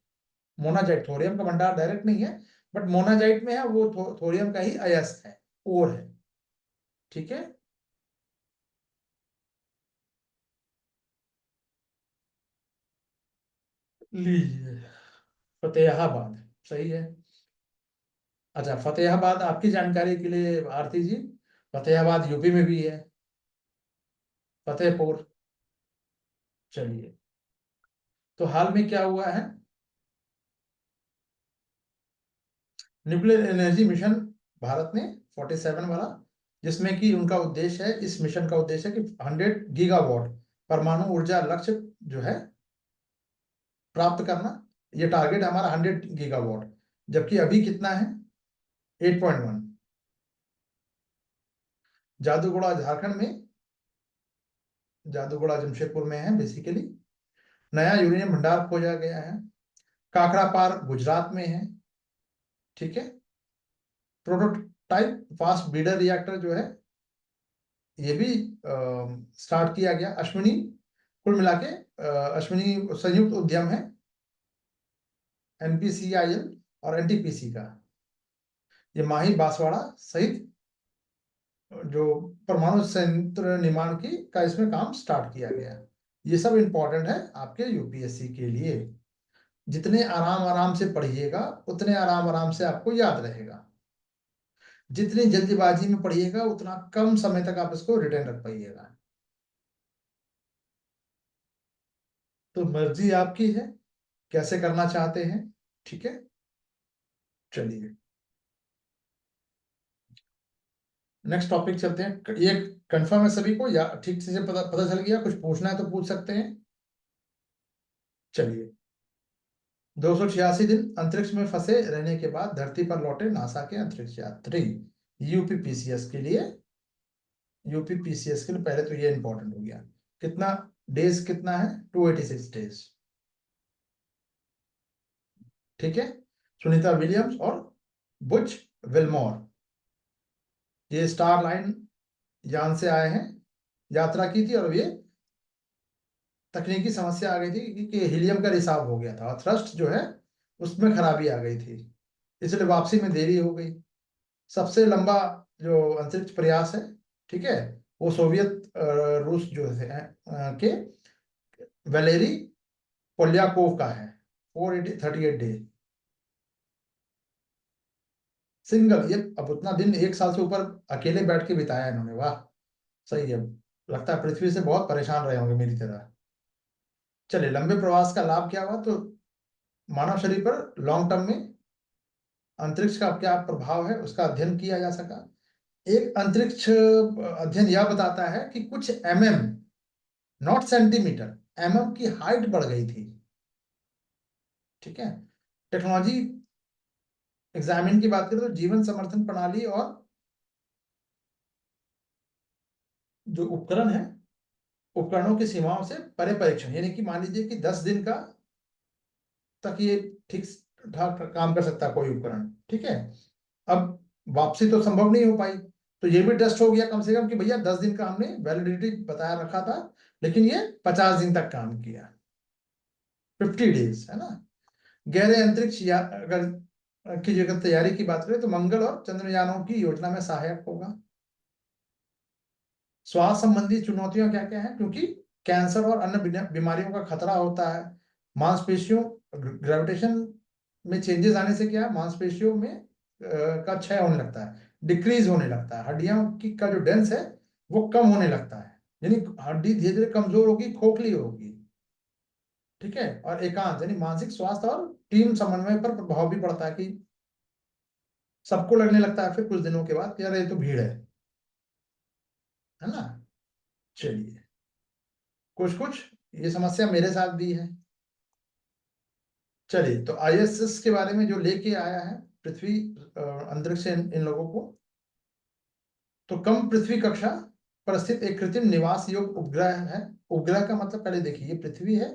मोनाजाइट थोरियम का भंडार डायरेक्ट नहीं है, बट मोनाजाइट में है, वो थोरियम का ही अयस्क है, और है, ठीक है। लीजिए, फतेहाबाद, सही है। अच्छा, फतेहाबाद आपकी जानकारी के लिए आरती जी, फतेहाबाद यूपी में भी है, फतेहपुर। चलिए, तो हाल में क्या हुआ है, न्यूक्लियर एनर्जी मिशन भारत ने 47 वाला, जिसमें कि उनका उद्देश्य है, इस मिशन का उद्देश्य है कि 100 गीगावाट परमाणु ऊर्जा लक्ष्य जो है प्राप्त करना। ये टारगेट हमारा 100 गीगावाट, जबकि अभी कितना है, 8.1। जादूगोड़ा झारखंड में, जादूगोड़ा जमशेदपुर में है बेसिकली। नया यूरेनियम भंडार खोजा गया है। काकरापार गुजरात में है, ठीक है। प्रोटोटाइप फास्ट ब्रीडर रिएक्टर जो है, ये भी स्टार्ट किया गया। अश्विनी, कुल मिला के अश्विनी संयुक्त उद्यम है, एनपीसीआईएल और एनटीपीसी का। ये माही बांसवाड़ा सहित जो परमाणु संयंत्र निर्माण की का इसमें काम स्टार्ट किया गया। ये सब इंपॉर्टेंट है आपके यूपीएससी के लिए। जितने आराम आराम से पढ़िएगा, उतने आराम आराम से आपको याद रहेगा। जितनी जल्दीबाजी में पढ़िएगा, उतना कम समय तक आप इसको रिटेन रख पाइएगा। तो मर्जी आपकी है, कैसे करना चाहते हैं, ठीक है। चलिए, नेक्स्ट टॉपिक चलते हैं। ये कंफर्म है सभी को, या ठीक से पता चल गया? कुछ पूछना है तो पूछ सकते हैं। चलिए, 286 दिन अंतरिक्ष में फंसे रहने के बाद धरती पर लौटे नासा के अंतरिक्ष यात्री। यूपीपीसीएस के लिए, यूपीपीसीएस के लिए पहले तो ये इंपॉर्टेंट हो गया। कितना डेज, कितना है, 286 डेज, ठीक है। सुनीता विलियम्स और बुच विल्मोर, ये स्टार लाइन यान से आए हैं, यात्रा की थी, और ये तकनीकी समस्या आ गई थी कि हीलियम का रिसाव हो गया था, और थ्रस्ट जो है उसमें खराबी आ गई थी, इसलिए वापसी में देरी हो गई। सबसे लंबा जो अंतरिक्ष प्रयास है, ठीक है, वो सोवियत रूस जो थे के वैलेरी पोल्याकोव का है, 438 डे सिंगल। ये अब उतना दिन, 1 साल से ऊपर अकेले बैठ के बिताया इन्होंने, वाह, सही है। लगता है पृथ्वी से बहुत परेशान रहे होंगे मेरी तरह। चलिए, लंबे प्रवास का लाभ क्या हुआ, तो मानव शरीर पर लॉन्ग टर्म में अंतरिक्ष का क्या प्रभाव है उसका अध्ययन किया जा सका। एक अंतरिक्ष अध्ययन यह बताता है कि कुछ नॉट सेंटीमीटर, की हाइट बढ़ गई थी, ठीक है। टेक्नोलॉजी एग्जामिन की बात करें तो जीवन समर्थन प्रणाली और जो उपकरण है, उपकरणों की सीमाओं से परे परीक्षण, यानी कि मान लीजिए कि 10 दिन का तक ये ठीक ठाक काम कर सकता है कोई उपकरण, ठीक है। अब वापसी तो संभव नहीं हो पाई, तो ये भी टेस्ट हो गया कम से कम कि भैया 10 दिन का हमने वैलिडिटी बताया रखा था, लेकिन ये 50 दिन तक काम किया। 50 डेज, है ना। गहरे अंतरिक्ष या अगर की अगर तैयारी की बात करें तो मंगल और चंद्रयानों की योजना में सहायक होगा। स्वास्थ्य संबंधी चुनौतियां क्या क्या है, क्योंकि कैंसर और अन्य बीमारियों का खतरा होता है। मांसपेशियों ग्रेविटेशन में चेंजेस आने से क्या है, मांसपेशियों में का क्षय होने लगता है, डिक्रीज होने लगता है, हड्डियों की का जो डेंस है वो कम होने लगता है, यानी हड्डी धीरे धीरे कमजोर होगी, खोखली होगी। ठीक है, और एकांत यानी मानसिक स्वास्थ्य और टीम समन्वय पर प्रभाव भी पड़ता है, कि सबको लगने लगता है फिर कुछ दिनों के बाद कि यार ये तो भीड़ है ना। चलिए, कुछ कुछ ये समस्या मेरे साथ भी है। चलिए, तो आईएसएस के बारे में जो लेके आया है पृथ्वी अंतरिक्ष से इन लोगों को, तो कम पृथ्वी कक्षा पर स्थित एक कृत्रिम निवास योग्य उपग्रह है। उपग्रह का मतलब पहले देखिए, ये पृथ्वी है,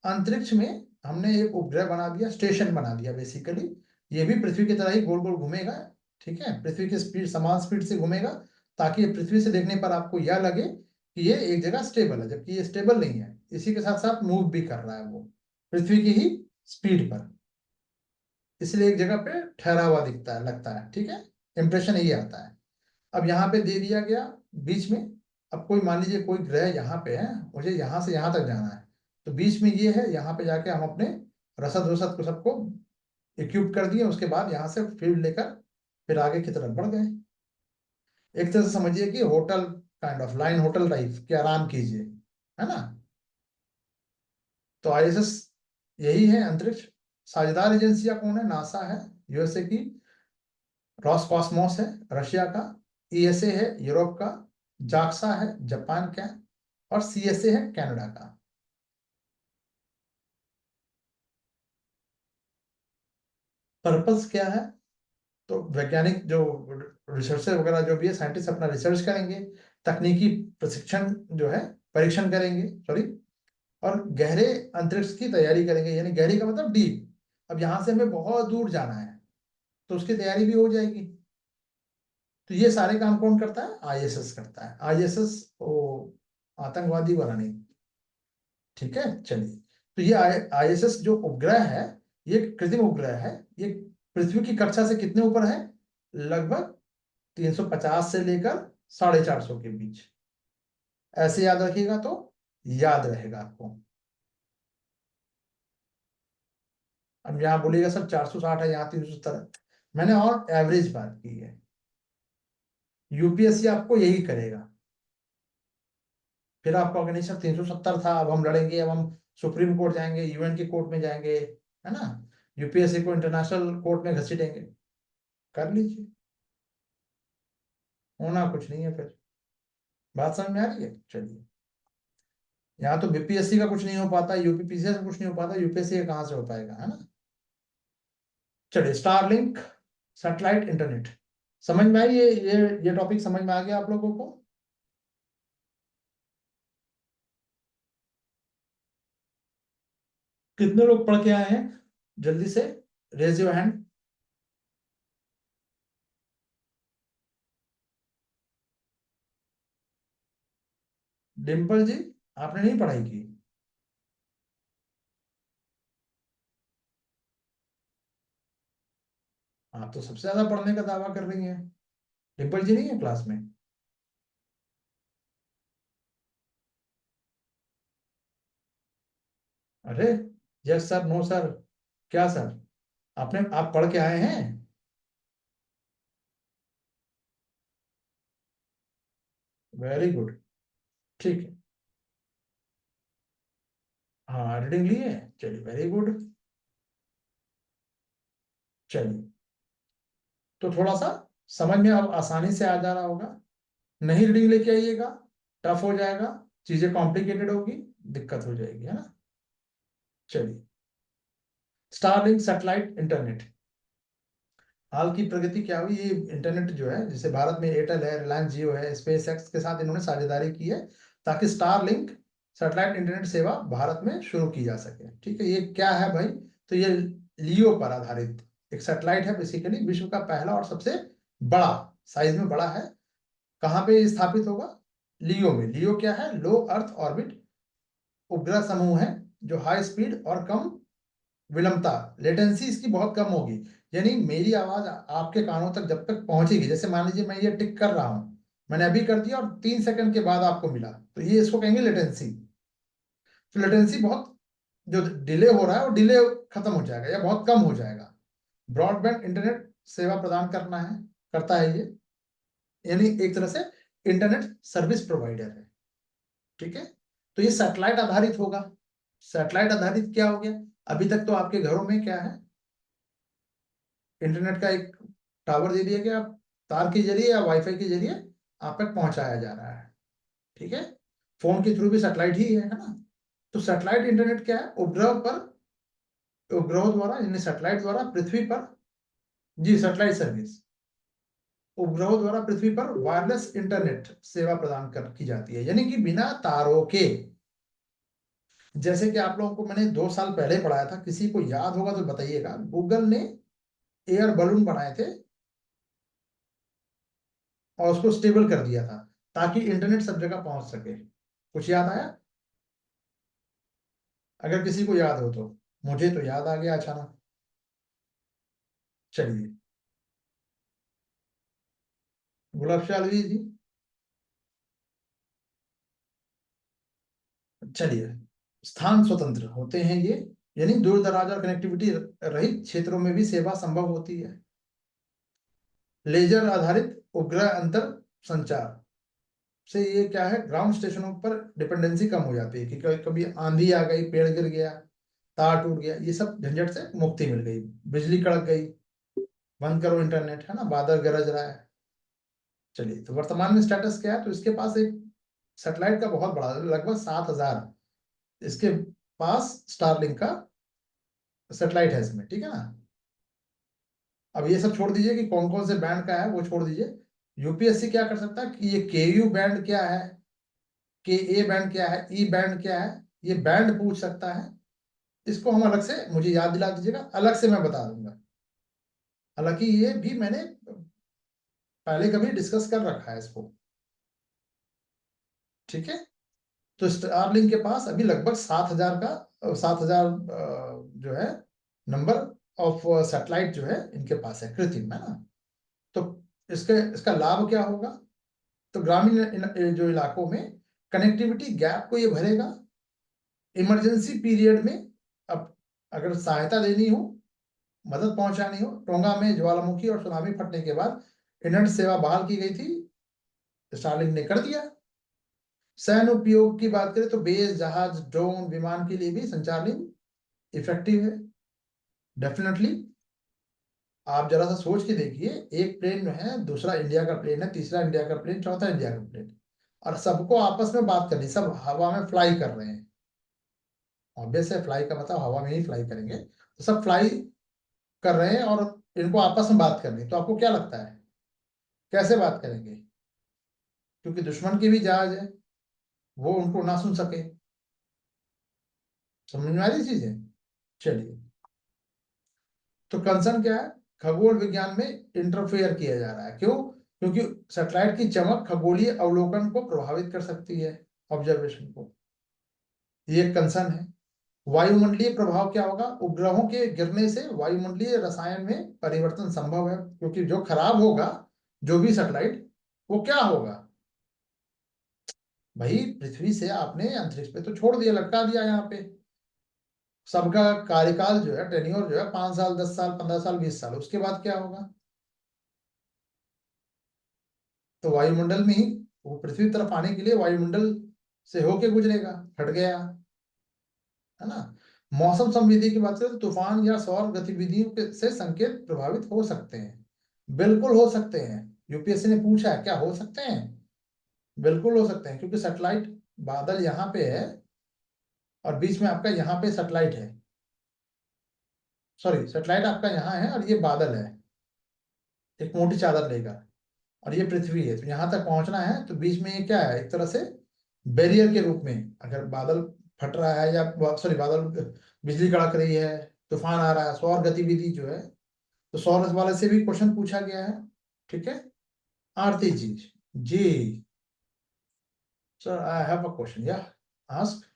अंतरिक्ष में हमने एक उपग्रह बना दिया, स्टेशन बना दिया बेसिकली। ये भी पृथ्वी की तरह ही गोल गोल घूमेगा। ठीक है, पृथ्वी की स्पीड समान स्पीड से घूमेगा, ताकि ये पृथ्वी से देखने पर आपको यह लगे कि ये एक जगह स्टेबल है, जबकि ये स्टेबल नहीं है। इसी के साथ साथ मूव भी कर रहा है वो पृथ्वी की ही स्पीड पर, इसलिए एक जगह पे ठहरा हुआ दिखता है, लगता है। ठीक है, इंप्रेशन यही आता है। अब यहाँ पे दे दिया गया बीच में, अब कोई मान लीजिए कोई ग्रह यहाँ पे है, मुझे यहाँ से यहाँ तक जाना है, तो बीच में ये है, यहाँ पे जाके हम अपने रसद वसद को सबको इक्विप कर दिए, उसके बाद यहाँ से फील्ड लेकर फिर आगे की तरफ बढ़ गए। एक तरह से समझिए कि hotel kind of line hotel type के, आराम कीजिए, है ना। तो आईएसएस यही है अंतरिक्ष। साझेदार एजेंसियां कौन है, नासा है यूएसए की, रॉसकॉस्मोस है रशिया का, ईएसए है यूरोप का, जाक्सा है जापान का, और सीएसए है कनाडा का। पर्पस क्या है, तो वैज्ञानिक जो रिसर्चर वगैरह जो भी है, साइंटिस्ट अपना रिसर्च करेंगे, तकनीकी प्रशिक्षण जो है परीक्षण करेंगे, सॉरी, और गहरे अंतरिक्ष की तैयारी करेंगे, यानी गहरी का मतलब डीप। अब यहाँ से हमें बहुत दूर जाना है, तो उसकी तैयारी भी हो जाएगी। तो ये सारे काम कौन करता है, आईएसएस करता है। आईएसएस वो आतंकवादी वाला नहीं। ठीक है, चलिए, तो ये आईएसएस जो उपग्रह है, ये कृत्रिम उपग्रह है। ये पृथ्वी की कक्षा से कितने ऊपर है, लगभग 350 से लेकर 450 के बीच। ऐसे याद रखिएगा तो याद रहेगा आपको। अब यहाँ बोलिएगा सर 460 है, यहाँ 370 है, मैंने और एवरेज बात की है। यूपीएससी आपको यही करेगा, फिर आपको नहीं सर 370 था, अब हम लड़ेंगे, अब हम सुप्रीम कोर्ट जाएंगे, यूएन के कोर्ट में जाएंगे, है ना, यूपीएससी को इंटरनेशनल कोर्ट में घसीटेंगे। कर लीजिए, होना कुछ नहीं है फिर। बात समझ में आ रही है। चलिए, यहाँ तो बीपीएससी का कुछ नहीं हो पाता, यूपीपीसीएस का कुछ नहीं हो पाता, यूपीएससी का कहाँ से हो पाएगा, है ना। चलिए, स्टारलिंक सैटेलाइट इंटरनेट समझ में आई, ये टॉपिक समझ में आ गया आप लोगों को। कितने लोग पढ़ के आए हैं, जल्दी से रेज योर हैंड। डिम्पल जी, आपने नहीं पढ़ाई की। आप तो सबसे ज्यादा पढ़ने का दावा कर रही हैं। डिम्पल जी नहीं है क्लास में। अरे, यस सर, नो सर, क्या सर, आप पढ़ के आए हैं। Very good. ठीक है, हाँ रीडिंग लिए, चलिए वेरी गुड। चलिए, तो थोड़ा सा समझ में अब आसानी से आ जा रहा होगा। नहीं रीडिंग लेके आइएगा, टफ हो जाएगा, चीजें कॉम्प्लिकेटेड होगी, दिक्कत हो जाएगी, है ना। चलिए, स्टारलिंक सैटेलाइट इंटरनेट, हाल की प्रगति क्या हुई, ये इंटरनेट जो है, जैसे भारत में एयरटेल है, रिलायंस जियो है, स्पेस एक्स के साथ इन्होंने साझेदारी की है, ताकि स्टारलिंक सैटेलाइट इंटरनेट सेवा भारत में शुरू की जा सके। ठीक है, ये क्या है भाई, तो ये लियो पर आधारित एक सैटेलाइट है, बेसिकली विश्व का पहला और सबसे बड़ा, साइज में बड़ा है। कहाँ पे स्थापित होगा, लियो में। लियो क्या है, लो अर्थ ऑर्बिट उपग्रह समूह है, जो हाई स्पीड और कम विलंबता, लेटेंसी इसकी बहुत कम होगी। यानी मेरी आवाज आपके कानों तक जब तक पहुंचेगी, जैसे मान लीजिए मैं ये टिक कर रहा हूं, मैंने अभी कर दिया और 3 सेकंड के बाद आपको मिला, तो ये इसको कहेंगे लेटेंसी। तो लेटेंसी बहुत, जो डिले हो रहा है वो डिले खत्म हो जाएगा या बहुत कम हो जाएगा। ब्रॉडबैंड इंटरनेट सेवा प्रदान करता है ये, यानी एक तरह से इंटरनेट सर्विस प्रोवाइडर है। ठीक है, तो ये सैटेलाइट आधारित होगा। सैटेलाइट आधारित क्या हो गया, अभी तक तो आपके घरों में क्या है, इंटरनेट का एक टावर दे दिया गया, तार के जरिए या वाईफाई के जरिए आप तक पहुंचाया जा रहा है। ठीक है, फोन के थ्रू भी सैटेलाइट ही है ना। तो सैटेलाइट इंटरनेट क्या है, उपग्रह द्वारा यानी सैटेलाइट द्वारा पृथ्वी पर, जी सैटेलाइट सर्विस, उपग्रहों द्वारा पृथ्वी पर वायरलेस इंटरनेट सेवा प्रदान की जाती है, यानी कि बिना तारों के। जैसे कि आप लोगों को मैंने 2 साल पहले पढ़ाया था, किसी को याद होगा तो बताइएगा, गूगल ने एयर बलून बनाए थे और उसको स्टेबल कर दिया था ताकि इंटरनेट सब जगह पहुंच सके। कुछ याद आया? अगर किसी को याद हो तो, मुझे तो याद आ गया अचानक। चलिए, गुलाब शालवी जी, चलिए, स्थान स्वतंत्र होते हैं ये, यानी दूर दराज और कनेक्टिविटी रहित क्षेत्रों में भी सेवा संभव होती है। लेजर आधारित उपग्रह अंतर संचार से ये क्या है, ग्राउंड स्टेशनों पर डिपेंडेंसी कम हो जाती है कि कभी कभी आंधी आ गई, पेड़ गिर गया, तार टूट गया, ये सब झंझट से मुक्ति मिल गई, बिजली कड़क गई, बंद करो इंटरनेट, है ना, बादल गरज रहा है। चलिए, तो वर्तमान में स्टेटस क्या है, तो इसके पास एक सैटेलाइट का बहुत बड़ा, लगभग 7,000 इसके पास स्टारलिंक का सैटेलाइट है इसमें। ठीक है ना, अब ये सब छोड़ दीजिए कि कौन कौन से बैंड का है, वो छोड़ दीजिए। यूपीएससी क्या कर सकता है कि ये केयू बैंड क्या है, के ए बैंड क्या है, ई बैंड क्या है, ये बैंड पूछ सकता है। इसको हम अलग से, मुझे याद दिला दीजिएगा, अलग से मैं बता दूंगा। हालांकि ये भी मैंने पहले कभी डिस्कस कर रखा है इसको। ठीक है, तो स्टारलिंक के पास अभी लगभग 7,000 का 7,000 जो है नंबर ऑफ सैटेलाइट जो है इनके पास है, कृत्रिम, है ना। तो इसका लाभ क्या होगा, तो ग्रामीण जो इलाकों में कनेक्टिविटी गैप को ये भरेगा। इमरजेंसी पीरियड में, अब अगर सहायता देनी हो, मदद पहुंचानी हो, टोंगा में ज्वालामुखी और सुनामी फटने के बाद इंटरनेट सेवा बहाल की गई थी, स्टारलिंक ने कर दिया। सैन्य उपयोग की बात करें तो बेस, जहाज, ड्रोन, विमान के लिए भी संचार लिंक इफेक्टिव है, डेफिनेटली। आप जरा सा सोच के देखिए, एक प्लेन में है, दूसरा इंडिया का प्लेन है, तीसरा इंडिया का प्लेन, चौथा इंडिया का प्लेन, और सबको आपस में बात करनी, सब हवा में फ्लाई कर रहे हैं। ऑब्वियस है, फ्लाई का मतलब हवा में ही फ्लाई करेंगे, तो सब फ्लाई कर रहे हैं और इनको आपस में बात करनी, तो आपको क्या लगता है कैसे बात करेंगे? क्योंकि दुश्मन के भी जहाज है, वो उनको ना सुन सके। समझ में आ रही चीज है? चलिए, तो कंसर्न क्या है, खगोल विज्ञान में इंटरफेयर किया जा रहा है, क्यों? क्योंकि सैटेलाइट की चमक खगोलीय अवलोकन को प्रभावित कर सकती है, ऑब्जर्वेशन को, ये एक कंसर्न है। वायुमंडलीय प्रभाव क्या होगा, उपग्रहों के गिरने से वायुमंडलीय रसायन में परिवर्तन संभव है, क्योंकि जो खराब होगा, जो भी सैटेलाइट, वो क्या होगा भाई, पृथ्वी से आपने अंतरिक्ष पे तो छोड़ दिया, लटका दिया यहाँ पे, सबका कार्यकाल जो है, टेन्योर जो है 5 साल, 10 साल, 15 साल, 20 साल, उसके बाद क्या होगा? तो वायुमंडल में ही, वो पृथ्वी तरफ आने के लिए वायुमंडल से होके गुजरेगा, फट गया, है ना। मौसम संवेदी की बात करें तो तूफान या सौर गतिविधियों से संकेत प्रभावित हो सकते हैं, बिल्कुल हो सकते हैं। यूपीएससी ने पूछा है, क्या हो सकते हैं? बिल्कुल हो सकते हैं, क्योंकि सैटेलाइट, बादल यहाँ पे है और बीच में आपका यहाँ पे सैटेलाइट है, सॉरी, सैटेलाइट आपका यहाँ है और ये बादल है, एक मोटी चादर लेगा, और ये पृथ्वी है, तो यहाँ तक पहुंचना है, तो बीच में ये क्या है, एक तरह से बैरियर के रूप में। अगर बादल फट रहा है, या सॉरी, बादल, बिजली कड़क रही है, तूफान आ रहा है, सौर गतिविधि जो है, तो सौर वाले से भी क्वेश्चन पूछा गया है। ठीक है, Aarti ji, sir I have a question, या आस्क।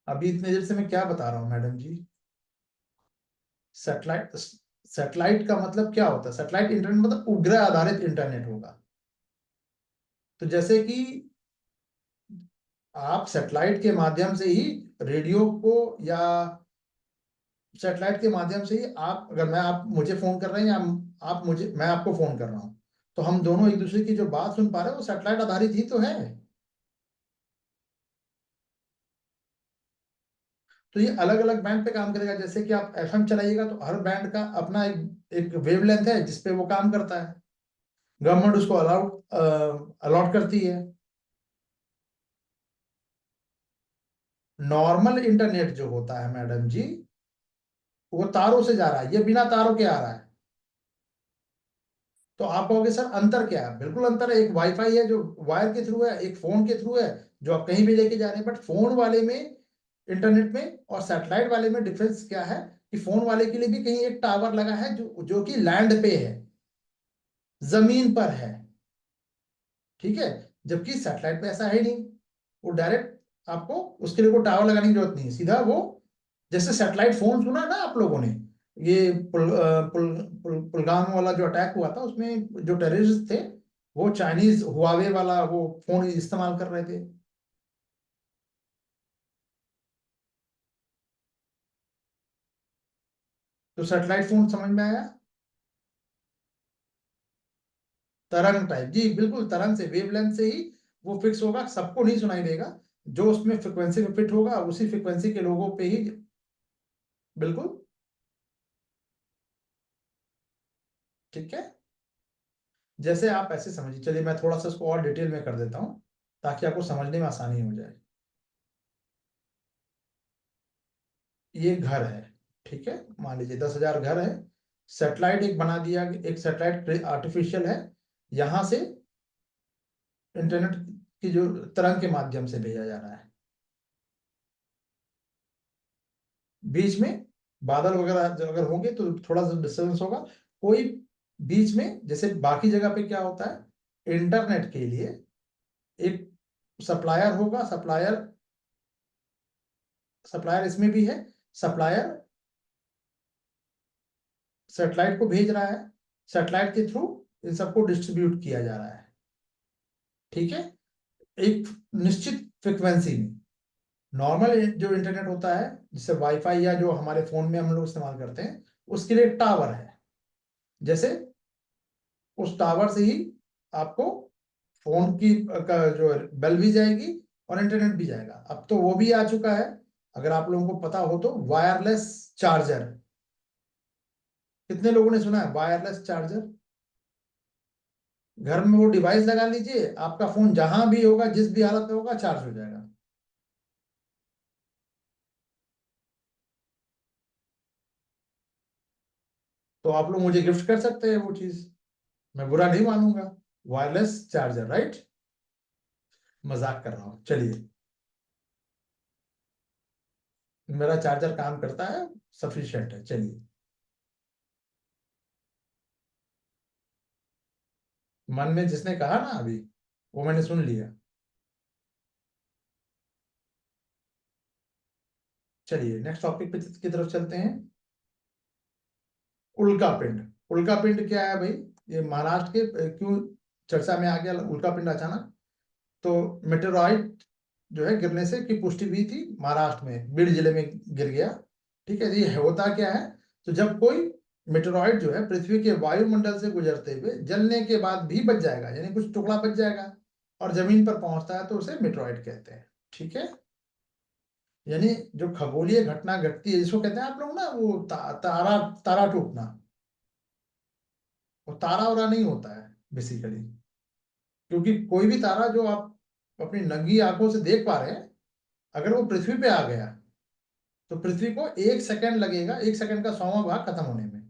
अभी इतने देर से मैं क्या बता रहा हूँ मैडम जी? सैटेलाइट, सैटेलाइट का मतलब क्या होता है? सैटेलाइट इंटरनेट मतलब उपग्रह आधारित इंटरनेट होगा। तो जैसे कि आप सैटेलाइट के माध्यम से ही रेडियो को, या सैटेलाइट के माध्यम से ही आप, अगर मैं, आप मुझे फोन कर रहे हैं, या आप मुझे, मैं आपको फोन कर रहा हूं, तो हम दोनों एक दूसरे की जो बात सुन पा रहे हैं वो सैटेलाइट आधारित ही तो है। तो ये अलग अलग बैंड पे काम करेगा। जैसे कि आप एफएम चलाइएगा तो हर बैंड का अपना एक एक वेवलेंथ है जिसपे वो काम करता है। गवर्नमेंट उसको अलाउड अलॉट करती है। नॉर्मल इंटरनेट जो होता है मैडम जी, वो तारों से जा रहा है, ये बिना तारों के आ रहा है। तो आप कहोगे सर अंतर क्या है? बिल्कुल अंतर है। एक वाईफाई है जो वायर के थ्रू है, एक फोन के थ्रू है जो आप कहीं भी लेके जा रहे हैं। बट फोन वाले में, इंटरनेट में और सैटेलाइट वाले में डिफरेंस क्या है कि फोन वाले के लिए भी कहीं एक टावर लगा है जो जो कि लैंड पे है, जमीन पर है। ठीक है। जबकि सैटेलाइट पे ऐसा है नहीं। वो डायरेक्ट, आपको उसके लिए कोई टावर लगाने की जरूरत नहीं है, सीधा वो, जैसे सैटेलाइट फोन सुना ना आप लोगों ने, ये पुलगाम वाला जो अटैक हुआ था उसमें जो टेररिस्ट थे वो चाइनीज हुआवे वाला वो फोन इस्तेमाल कर रहे थे। तो सैटेलाइट फोन समझ में आया? तरंग टाइप, जी बिल्कुल, तरंग से, वेवलेंथ से ही वो फिक्स होगा, सबको नहीं सुनाई देगा। जो उसमें फ्रिक्वेंसी में फिट होगा उसी फ्रिक्वेंसी के लोगों पे ही। बिल्कुल। ठीक है। जैसे आप ऐसे समझिए, चलिए मैं थोड़ा सा उसको और डिटेल में कर देता हूँ ताकि आपको समझने में आसानी हो जाए। ये घर है, ठीक है, मान लीजिए 10,000 घर है। सेटेलाइट एक बना दिया, एक सेटेलाइट आर्टिफिशियल है, यहां से इंटरनेट की जो तरंग के माध्यम से भेजा जा रहा है। बीच में बादल वगैरह जो अगर होंगे तो थोड़ा सा डिस्टर्बेंस होगा। कोई बीच में, जैसे बाकी जगह पे क्या होता है, इंटरनेट के लिए एक सप्लायर होगा। सप्लायर, सप्लायर इसमें भी है। सप्लायर सैटेलाइट को भेज रहा है, सैटेलाइट के थ्रू इन सबको डिस्ट्रीब्यूट किया जा रहा है। ठीक है। एक निश्चित फ्रिक्वेंसी में। नॉर्मल जो इंटरनेट होता है, जैसे वाईफाई या जो हमारे फोन में हम लोग इस्तेमाल करते हैं, उसके लिए टावर है। जैसे उस टावर से ही आपको फोन की का जो बेल भी जाएगी और इंटरनेट भी जाएगा। अब तो वो भी आ चुका है, अगर आप लोगों को पता हो तो, वायरलेस चार्जर। कितने लोगों ने सुना है वायरलेस चार्जर? घर में वो डिवाइस लगा लीजिए, आपका फोन जहां भी होगा, जिस भी हालत में होगा, चार्ज हो जाएगा। तो आप लोग मुझे गिफ्ट कर सकते हैं वो चीज, मैं बुरा नहीं मानूंगा। Wireless charger, right? मजाक कर रहा हूँ, चलिए। मेरा चार्जर काम करता है, सफिशिएंट है, चलिए। मन में जिसने कहा ना अभी, वो मैंने सुन लिया। चलिए नेक्स्ट टॉपिक पे की तरफ चलते हैं। उल्का पिंड। उल्का पिंड क्या है भाई? ये महाराष्ट्र के क्यों चर्चा में आ गया उल्का पिंड अचानक? तो मेटेरॉइड जो है गिरने से की पुष्टि हुई थी महाराष्ट्र में, बीड जिले में गिर गया। ठीक है। ये होता क्या है? तो जब कोई मेटेरॉइड जो है पृथ्वी के वायुमंडल से गुजरते हुए जलने के बाद भी बच जाएगा, यानी कुछ टुकड़ा बच जाएगा, और जमीन पर पहुंचता है तो उसे मेटेरॉइड कहते हैं। ठीक है। यानी जो खगोलीय घटना घटती है, जिसको कहते हैं आप लोग ना वो तारा, तारा टूटना, वो तारा वरा नहीं होता है बेसिकली। क्योंकि कोई भी तारा जो आप अपनी नंगी आंखों से देख पा रहे हैं, अगर वो पृथ्वी पे आ गया तो पृथ्वी को 1 सेकंड लगेगा, 1 सेकंड का 100वां भाग खत्म होने में।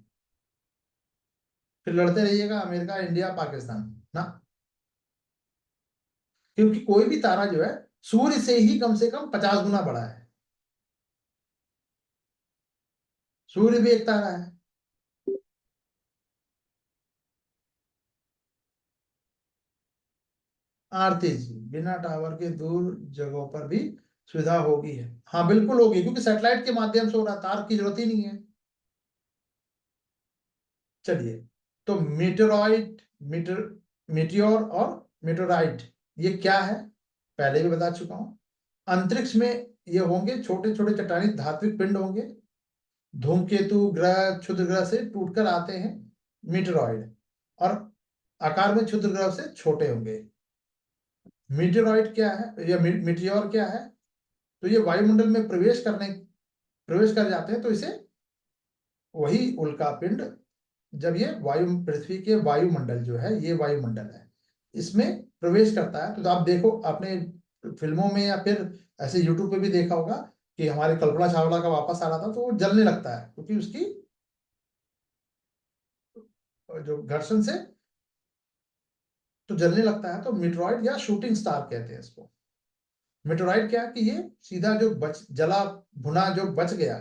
फिर लड़ते रहिएगा अमेरिका, इंडिया, पाकिस्तान ना। क्योंकि कोई भी तारा जो है सूर्य से ही कम से कम 50 गुना बड़ा है। सूर्य भी एक तारा है। आरती जी, बिना टावर के दूर जगहों पर भी सुविधा होगी है, हाँ बिल्कुल होगी, क्योंकि सैटेलाइट के माध्यम से हो रहा है, तार की जरूरत ही नहीं है। चलिए, तो मीटेरॉइड, मीटर मीटियोर और मीटोराइट ये क्या है, पहले भी बता चुका हूं। अंतरिक्ष में ये होंगे छोटे छोटे चट्टानी धात्विक पिंड होंगे, धूमकेतु ग्रह क्षुद्र ग्रह से टूटकर आते हैं मीटेरॉइड, और आकार में क्षुद्र ग्रह से छोटे होंगे। मीटेरॉइड क्या है या मीटियोर क्या है, तो ये वायुमंडल में प्रवेश कर जाते हैं, तो इसे वही उल्का पिंड, जब ये पृथ्वी के वायुमंडल जो है, ये वायुमंडल है, इसमें प्रवेश करता है, तो आप देखो, आपने फिल्मों में या फिर ऐसे यूट्यूब पे भी देखा होगा कि हमारे कल्पना चावला का वापस आ रहा था तो वो जलने लगता है, क्योंकि उसकी जो घर्षण से तो जलने लगता है। तो मीटरॉइड या शूटिंग स्टार कहते हैं इसको। मीटरॉइड क्या है कि ये सीधा जो जला भुना जो बच गया,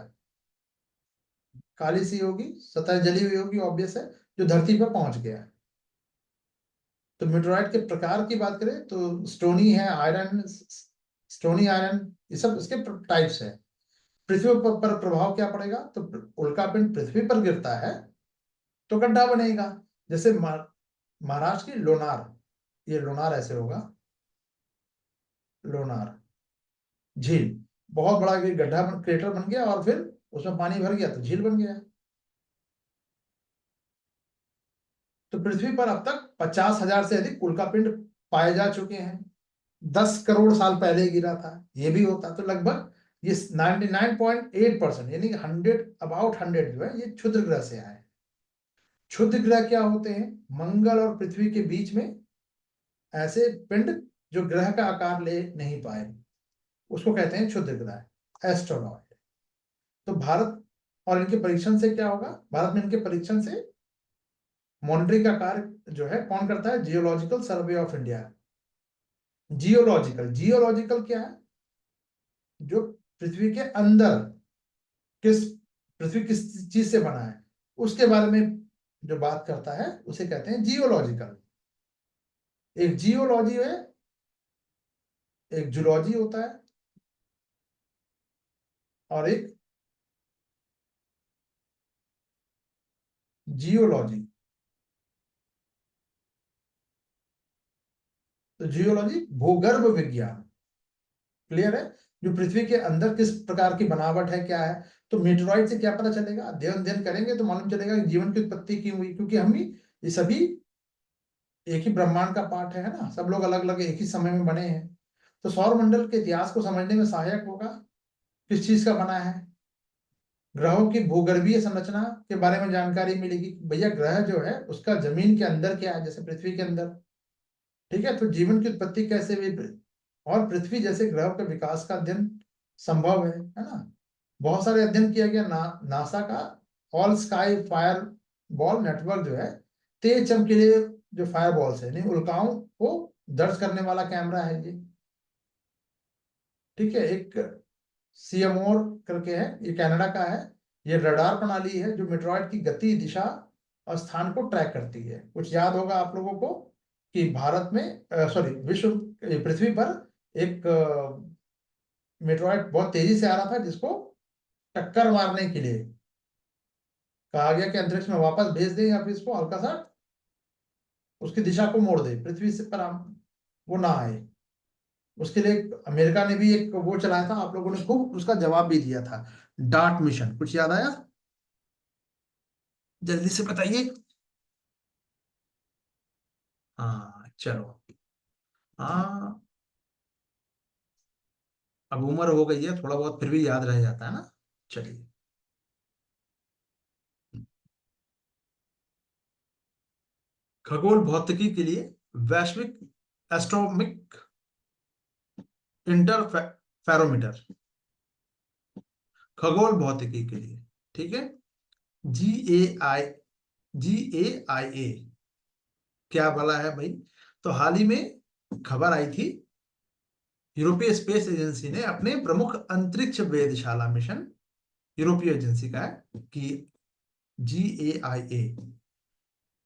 काली सी होगी, सतह जली हुई होगी, ऑब्वियस है, जो धरती पर पहुंच गया। तो मीटरॉइड के प्रकार की बात करें तो स्टोनी है, आयरन, स्टोनी आयरन, ये सब इसके टाइप्स है। पृथ्वी पर प्रभाव क्या पड़ेगा, तो उल्कापिंड पृथ्वी पर गिरता है तो गड्ढा बनेगा, जैसे महाराष्ट्र की लोनार, ये लोनार ऐसे होगा, लोनार झील, बहुत बड़ा गड्ढा क्रेटर बन गया और फिर उसमें पानी भर गया तो झील बन गया। तो पृथ्वी पर अब तक 50,000 से अधिक उल्कापिंड पाए जा चुके हैं। 10 करोड़ साल पहले गिरा था, ये भी होता, तो लगभग ये 99.8% यानी 100 अबाउट 100 जो है ये क्षुद्र ग्रह से आए। क्षुद्र ग्रह क्या होते हैं, मंगल और पृथ्वी के बीच में ऐसे पिंड जो ग्रह का आकार ले नहीं पाए, उसको कहते हैं क्षुद्र ग्रह, एस्ट्रोनॉइड। तो भारत और इनके परीक्षण से क्या होगा, भारत में इनके परीक्षण से मॉनिटरिंग का कार्य जो है कौन करता है, geological survey of India. Geological, geological क्या है, जो पृथ्वी के अंदर किस पृथ्वी किस चीज से बना है उसके बारे में जो बात करता है उसे कहते हैं जियोलॉजिकल। एक जियोलॉजी है, एक जूलॉजी होता है, और एक जियोलॉजी। तो जियोलॉजी भूगर्भ विज्ञान, क्लियर है, जो पृथ्वी के अंदर किस प्रकार की बनावट है क्या है। तो मीटरॉइड से क्या पता चलेगा, अध्ययन अध्ययन करेंगे तो मालूम चलेगा कि जीवन की उत्पत्ति क्यों हुई, क्योंकि हम ही ये सभी एक ही ब्रह्मांड का पार्ट है ना, सब लोग अलग अलग एक ही समय में बने हैं। तो सौर मंडल के इतिहास को समझने में सहायक होगा किस चीज का बना है, ग्रहों की भूगर्भीय संरचना के बारे में जानकारी मिलेगी, भैया ग्रह जो है उसका जमीन के अंदर क्या है, जैसे पृथ्वी के अंदर, ठीक है, तो जीवन की उत्पत्ति कैसे हुई, और पृथ्वी जैसे ग्रह के विकास का अध्ययन संभव है ना। बहुत सारे अध्ययन किया गया, नासा का all sky fire ball network जो है, तेज चमकीले जो फायर बॉल्स है, यानी उल्काओं को दर्ज करने वाला कैमरा है ये, ठीक है। एक सीएमओर करके है, ये कनाडा का है, ये रडार प्रणाली है जो मेट्रॉइड की गति, दिशा और स्थान को ट्रैक करती है। कुछ याद होगा आप लोगों को कि भारत में सॉरी विश्व पृथ्वी पर एक मेट्रॉइड बहुत तेजी से आ रहा था, जिसको टक्कर मारने के लिए कहा गया कि अंतरिक्ष में वापस भेज दें या फिर इसको हल्का सा उसकी दिशा को मोड़ दे, पृथ्वी से पर वो ना आए। उसके लिए अमेरिका ने भी एक वो चलाया था, आप लोगों ने खूब उसका जवाब भी दिया था, डार्ट मिशन, कुछ याद आया, जल्दी से बताइए। हाँ चलो, हाँ अब उम्र हो गई है, थोड़ा बहुत फिर भी याद रह जाता है ना। चलिए, खगोल भौतिकी के लिए वैश्विक एस्ट्रोनॉमिक इंटरफेरोमीटर, खगोल भौतिकी के लिए, ठीक है, जी ए आई GAIA, क्या बोला है भाई। तो हाल ही में खबर आई थी, यूरोपीय स्पेस एजेंसी ने अपने प्रमुख अंतरिक्ष वेधशाला मिशन, यूरोपीय एजेंसी का है कि GAIA,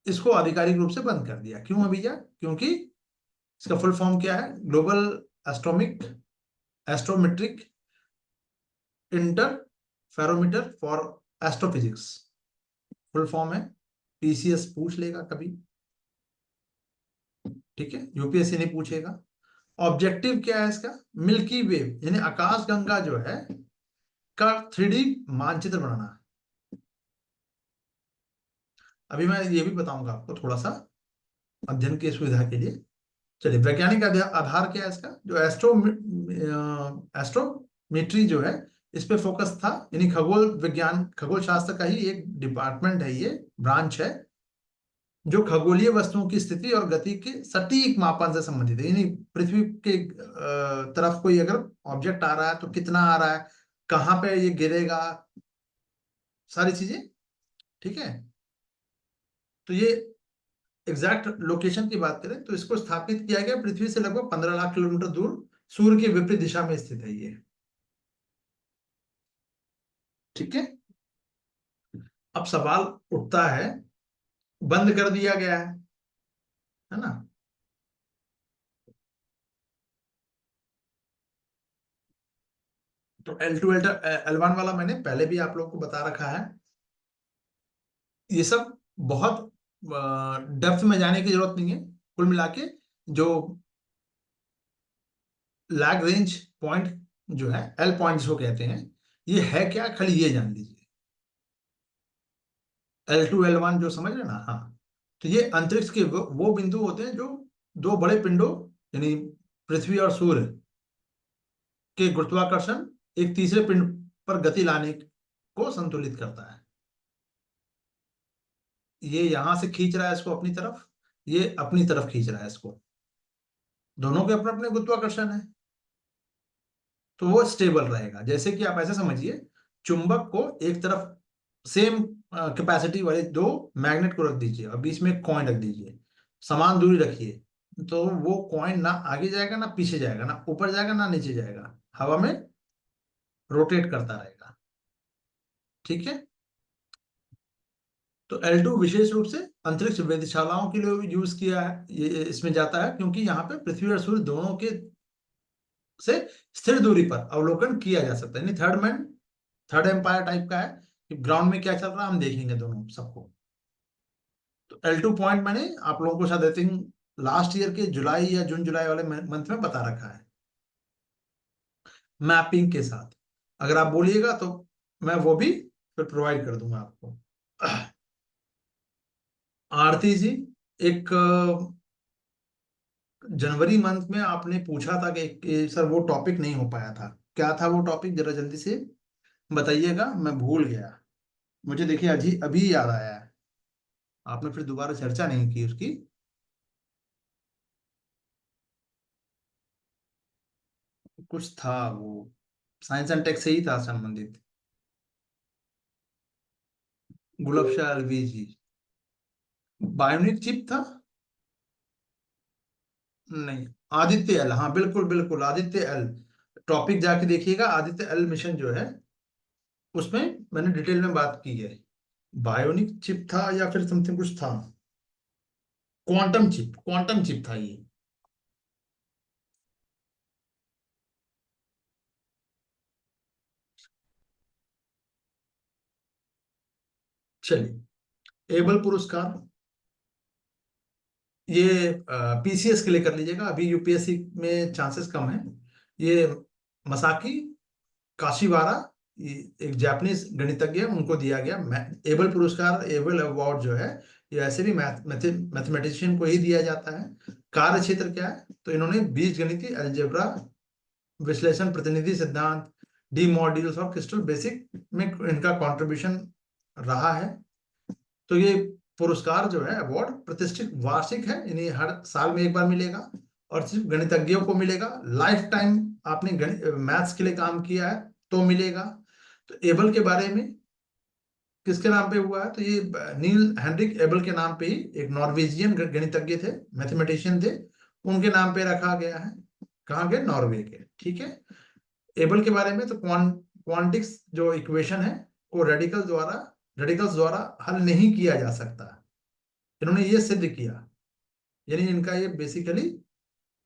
इसको आधिकारिक रूप से बंद कर दिया। क्यों है भैया, क्योंकि इसका फुल फॉर्म क्या है, global astronomic astrometric interferometer for astrophysics, full form है। पीसीएस पूछ लेगा कभी, ठीक है, यूपीएससी नहीं पूछेगा। ऑब्जेक्टिव क्या है इसका? मिल्की वे यानी आकाश गंगा जो है का 3D मानचित्र बनाना है। अभी मैं ये भी बताऊंगा आपको थोड़ा सा अध्ययन की सुविधा के लिए। चलिए, वैज्ञानिक आधार क्या है इसका? जो एस्ट्रोमेट्री जो है इस पे फोकस था, यानी खगोल विज्ञान, खगोल शास्त्र का ही एक डिपार्टमेंट है, ये ब्रांच है जो खगोलीय वस्तुओं की स्थिति और गति के सटीक मापन से संबंधित है। यानी पृथ्वी के तरफ कोई अगर ऑब्जेक्ट आ रहा है तो कितना आ रहा है, कहाँ पे ये गिरेगा, सारी चीजें, ठीक है। तो ये एग्जैक्ट लोकेशन की बात करें तो इसको स्थापित किया गया पृथ्वी से लगभग 15 लाख किलोमीटर दूर, सूर्य के विपरीत दिशा में स्थित है ये, ठीक है। अब सवाल उठता है, बंद कर दिया गया है ना? तो L2 L1 वाला मैंने पहले भी आप लोगों को बता रखा है। ये सब बहुत डेप्थ में जाने की जरूरत नहीं है। कुल मिला के जो लैग रेंज पॉइंट जो है, एल पॉइंट जिसको कहते हैं, ये है क्या, खाली ये जान लीजिए। L2 L1 जो समझ रहे ना, हाँ। तो ये अंतरिक्ष के वो बिंदु होते हैं जो दो बड़े पिंडों यानी पृथ्वी और सूर्य के गुरुत्वाकर्षण एक तीसरे पिंड पर गति लाने को संतुलित करता है। ये यहां से खींच रहा है इसको अपनी तरफ, ये अपनी तरफ खींच रहा है इसको, दोनों के अपने अपने गुरुत्वाकर्षण है, तो वो स्टेबल रहेगा। जैसे कि आप ऐसे समझिए, चुंबक को एक तरफ सेम कैपेसिटी वाले दो मैग्नेट को रख दीजिए और बीच में एक कॉइन रख दीजिए, समान दूरी रखिए, तो वो कॉइन ना आगे जाएगा ना पीछे जाएगा, ना ऊपर जाएगा ना नीचे जाएगा, हवा में रोटेट करता रहेगा, ठीक है। तो L2 विशेष रूप से अंतरिक्ष वेधशालाओं के लिए यूज किया है, ये इसमें जाता है क्योंकि यहाँ पे पृथ्वी और सूर्य दोनों के से स्थिर दूरी पर अवलोकन किया जा सकता है, यानी थर्ड एम्पायर टाइप का है कि ग्राउंड में क्या चल रहा है हम देखेंगे दोनों सबको। तो L2 पॉइंट मैंने आप लोगों को शायद आई थिंक लास्ट ईयर के जुलाई या जून जुलाई वाले मंथ में बता रखा है मैपिंग के साथ। अगर आप बोलिएगा तो मैं वो भी फिर प्रोवाइड कर दूंगा आपको। आरती जी, एक जनवरी मंथ में आपने पूछा था कि सर वो टॉपिक नहीं हो पाया था, क्या था वो टॉपिक, जरा जल्दी से बताइएगा, मैं भूल गया। मुझे देखिए अभी अभी याद आया है, आपने फिर दोबारा चर्चा नहीं की उसकी। कुछ था वो, साइंस एंड टेक से ही था संबंधित। गुलाब शाह अलवी जी, बायोनिक चिप था। नहीं, आदित्य एल, हाँ बिल्कुल बिल्कुल, आदित्य एल टॉपिक जाके देखिएगा। आदित्य एल मिशन जो है उसमें मैंने डिटेल में बात की है। बायोनिक चिप था या फिर समथिंग कुछ था, क्वांटम चिप था ये। चलिए, एबल पुरस्कार, ये पीसीएस के लिए कर लीजिएगा, अभी यूपीएससी में चांसेस कम है। ये मसाकी काशीवारा, ये एक जापानीज गणितज्ञ है, उनको दिया गया एबल पुरस्कार। एबल अवार्ड जो है ये ऐसे भी मैथमेटिशियन को ही दिया जाता है। कार्य क्षेत्र क्या है, तो इन्होंने बीज गणित, अलजेब्रा, विश्लेषण, प्रतिनिधि सिद्धांत, डी मॉड्यूल्स और क्रिस्टल बेसिक में इनका कंट्रीब्यूशन रहा है। तो ये पुरस्कार जो है अवार्ड प्रतिष्ठित वार्षिक है, यानी हर साल में एक बार मिलेगा और सिर्फ गणितज्ञों को मिलेगा। लाइफ टाइम आपने मैथ्स के लिए काम किया है तो मिलेगा। तो एबल के बारे में किसके नाम पे हुआ है, तो ये नील हेनरिक एबल के नाम पे ही, एक नॉर्वेजियन गणितज्ञ थे, मैथमेटिशियन थे, उनके नाम पे रखा गया है। कहाँ के? नॉर्वे के, ठीक है। एबल के बारे में तो क्वांटिक्स जो इक्वेशन है वो रेडिकल्स द्वारा हल नहीं किया जा सकता, इन्होंने ये सिद्ध किया। यानी इनका ये बेसिकली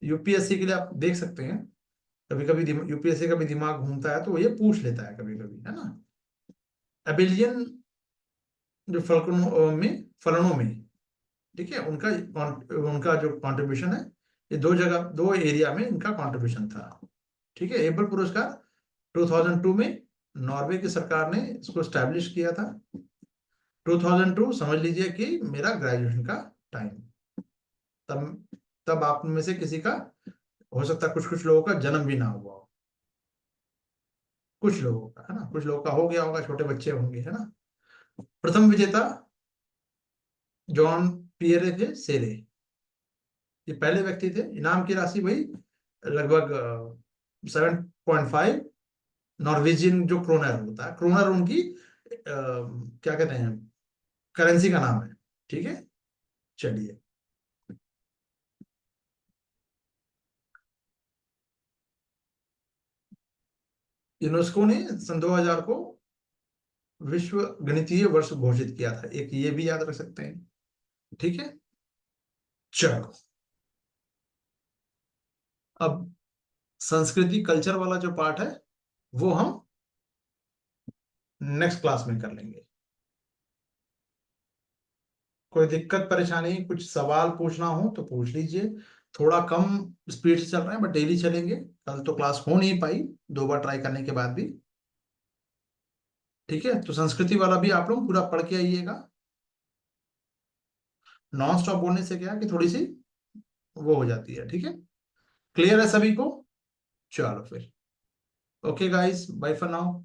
यूपीएससी के लिए आप देख सकते हैं, कभी कभी यूपीएससी का भी दिमाग घूमता है तो ये पूछ लेता है कभी कभी, है ना। एबिलियन जो फलनों में, ठीक है, उनका जो कंट्रीब्यूशन है, ये दो जगह, दो एरिया में इनका कंट्रीब्यूशन था। ठीक है, एबल पुरस्कार 2002 में नॉर्वे की सरकार ने इसको स्टैब्लिश किया था। 2002 समझ लीजिए कि मेरा ग्रेजुएशन का टाइम, तब तब आप में से किसी का हो सकता है, कुछ कुछ लोगों का जन्म भी ना हुआ हो, कुछ लोगों का, है ना, कुछ लोगों का हो गया होगा, छोटे बच्चे होंगे, है ना। प्रथम विजेता जॉन पियरे थे सेरे, ये पहले व्यक्ति थे। इनाम की राशि वही लगभग 7.5 नॉर्वेजियन जो क्रोनर होता है, क्रोनर उनकी क्या कहते हैं, करेंसी का नाम है। ठीक है, चलिए। यूनेस्को ने सन 2000 को विश्व गणितीय वर्ष घोषित किया था, एक ये भी याद रख सकते हैं। ठीक है, चलो। अब संस्कृति कल्चर वाला जो पार्ट है वो हम नेक्स्ट क्लास में कर लेंगे। कोई दिक्कत परेशानी, कुछ सवाल पूछना हो तो पूछ लीजिए। थोड़ा कम स्पीड से चल रहे हैं, बट डेली चलेंगे। कल तो क्लास हो नहीं पाई, 2 बार ट्राई करने के बाद भी। ठीक है, तो संस्कृति वाला भी आप लोग पूरा पढ़ के आइएगा। नॉन स्टॉप बोलने से क्या है कि थोड़ी सी वो हो जाती है। ठीक है, क्लियर है सभी को? चलो फिर, okay guys, bye for now.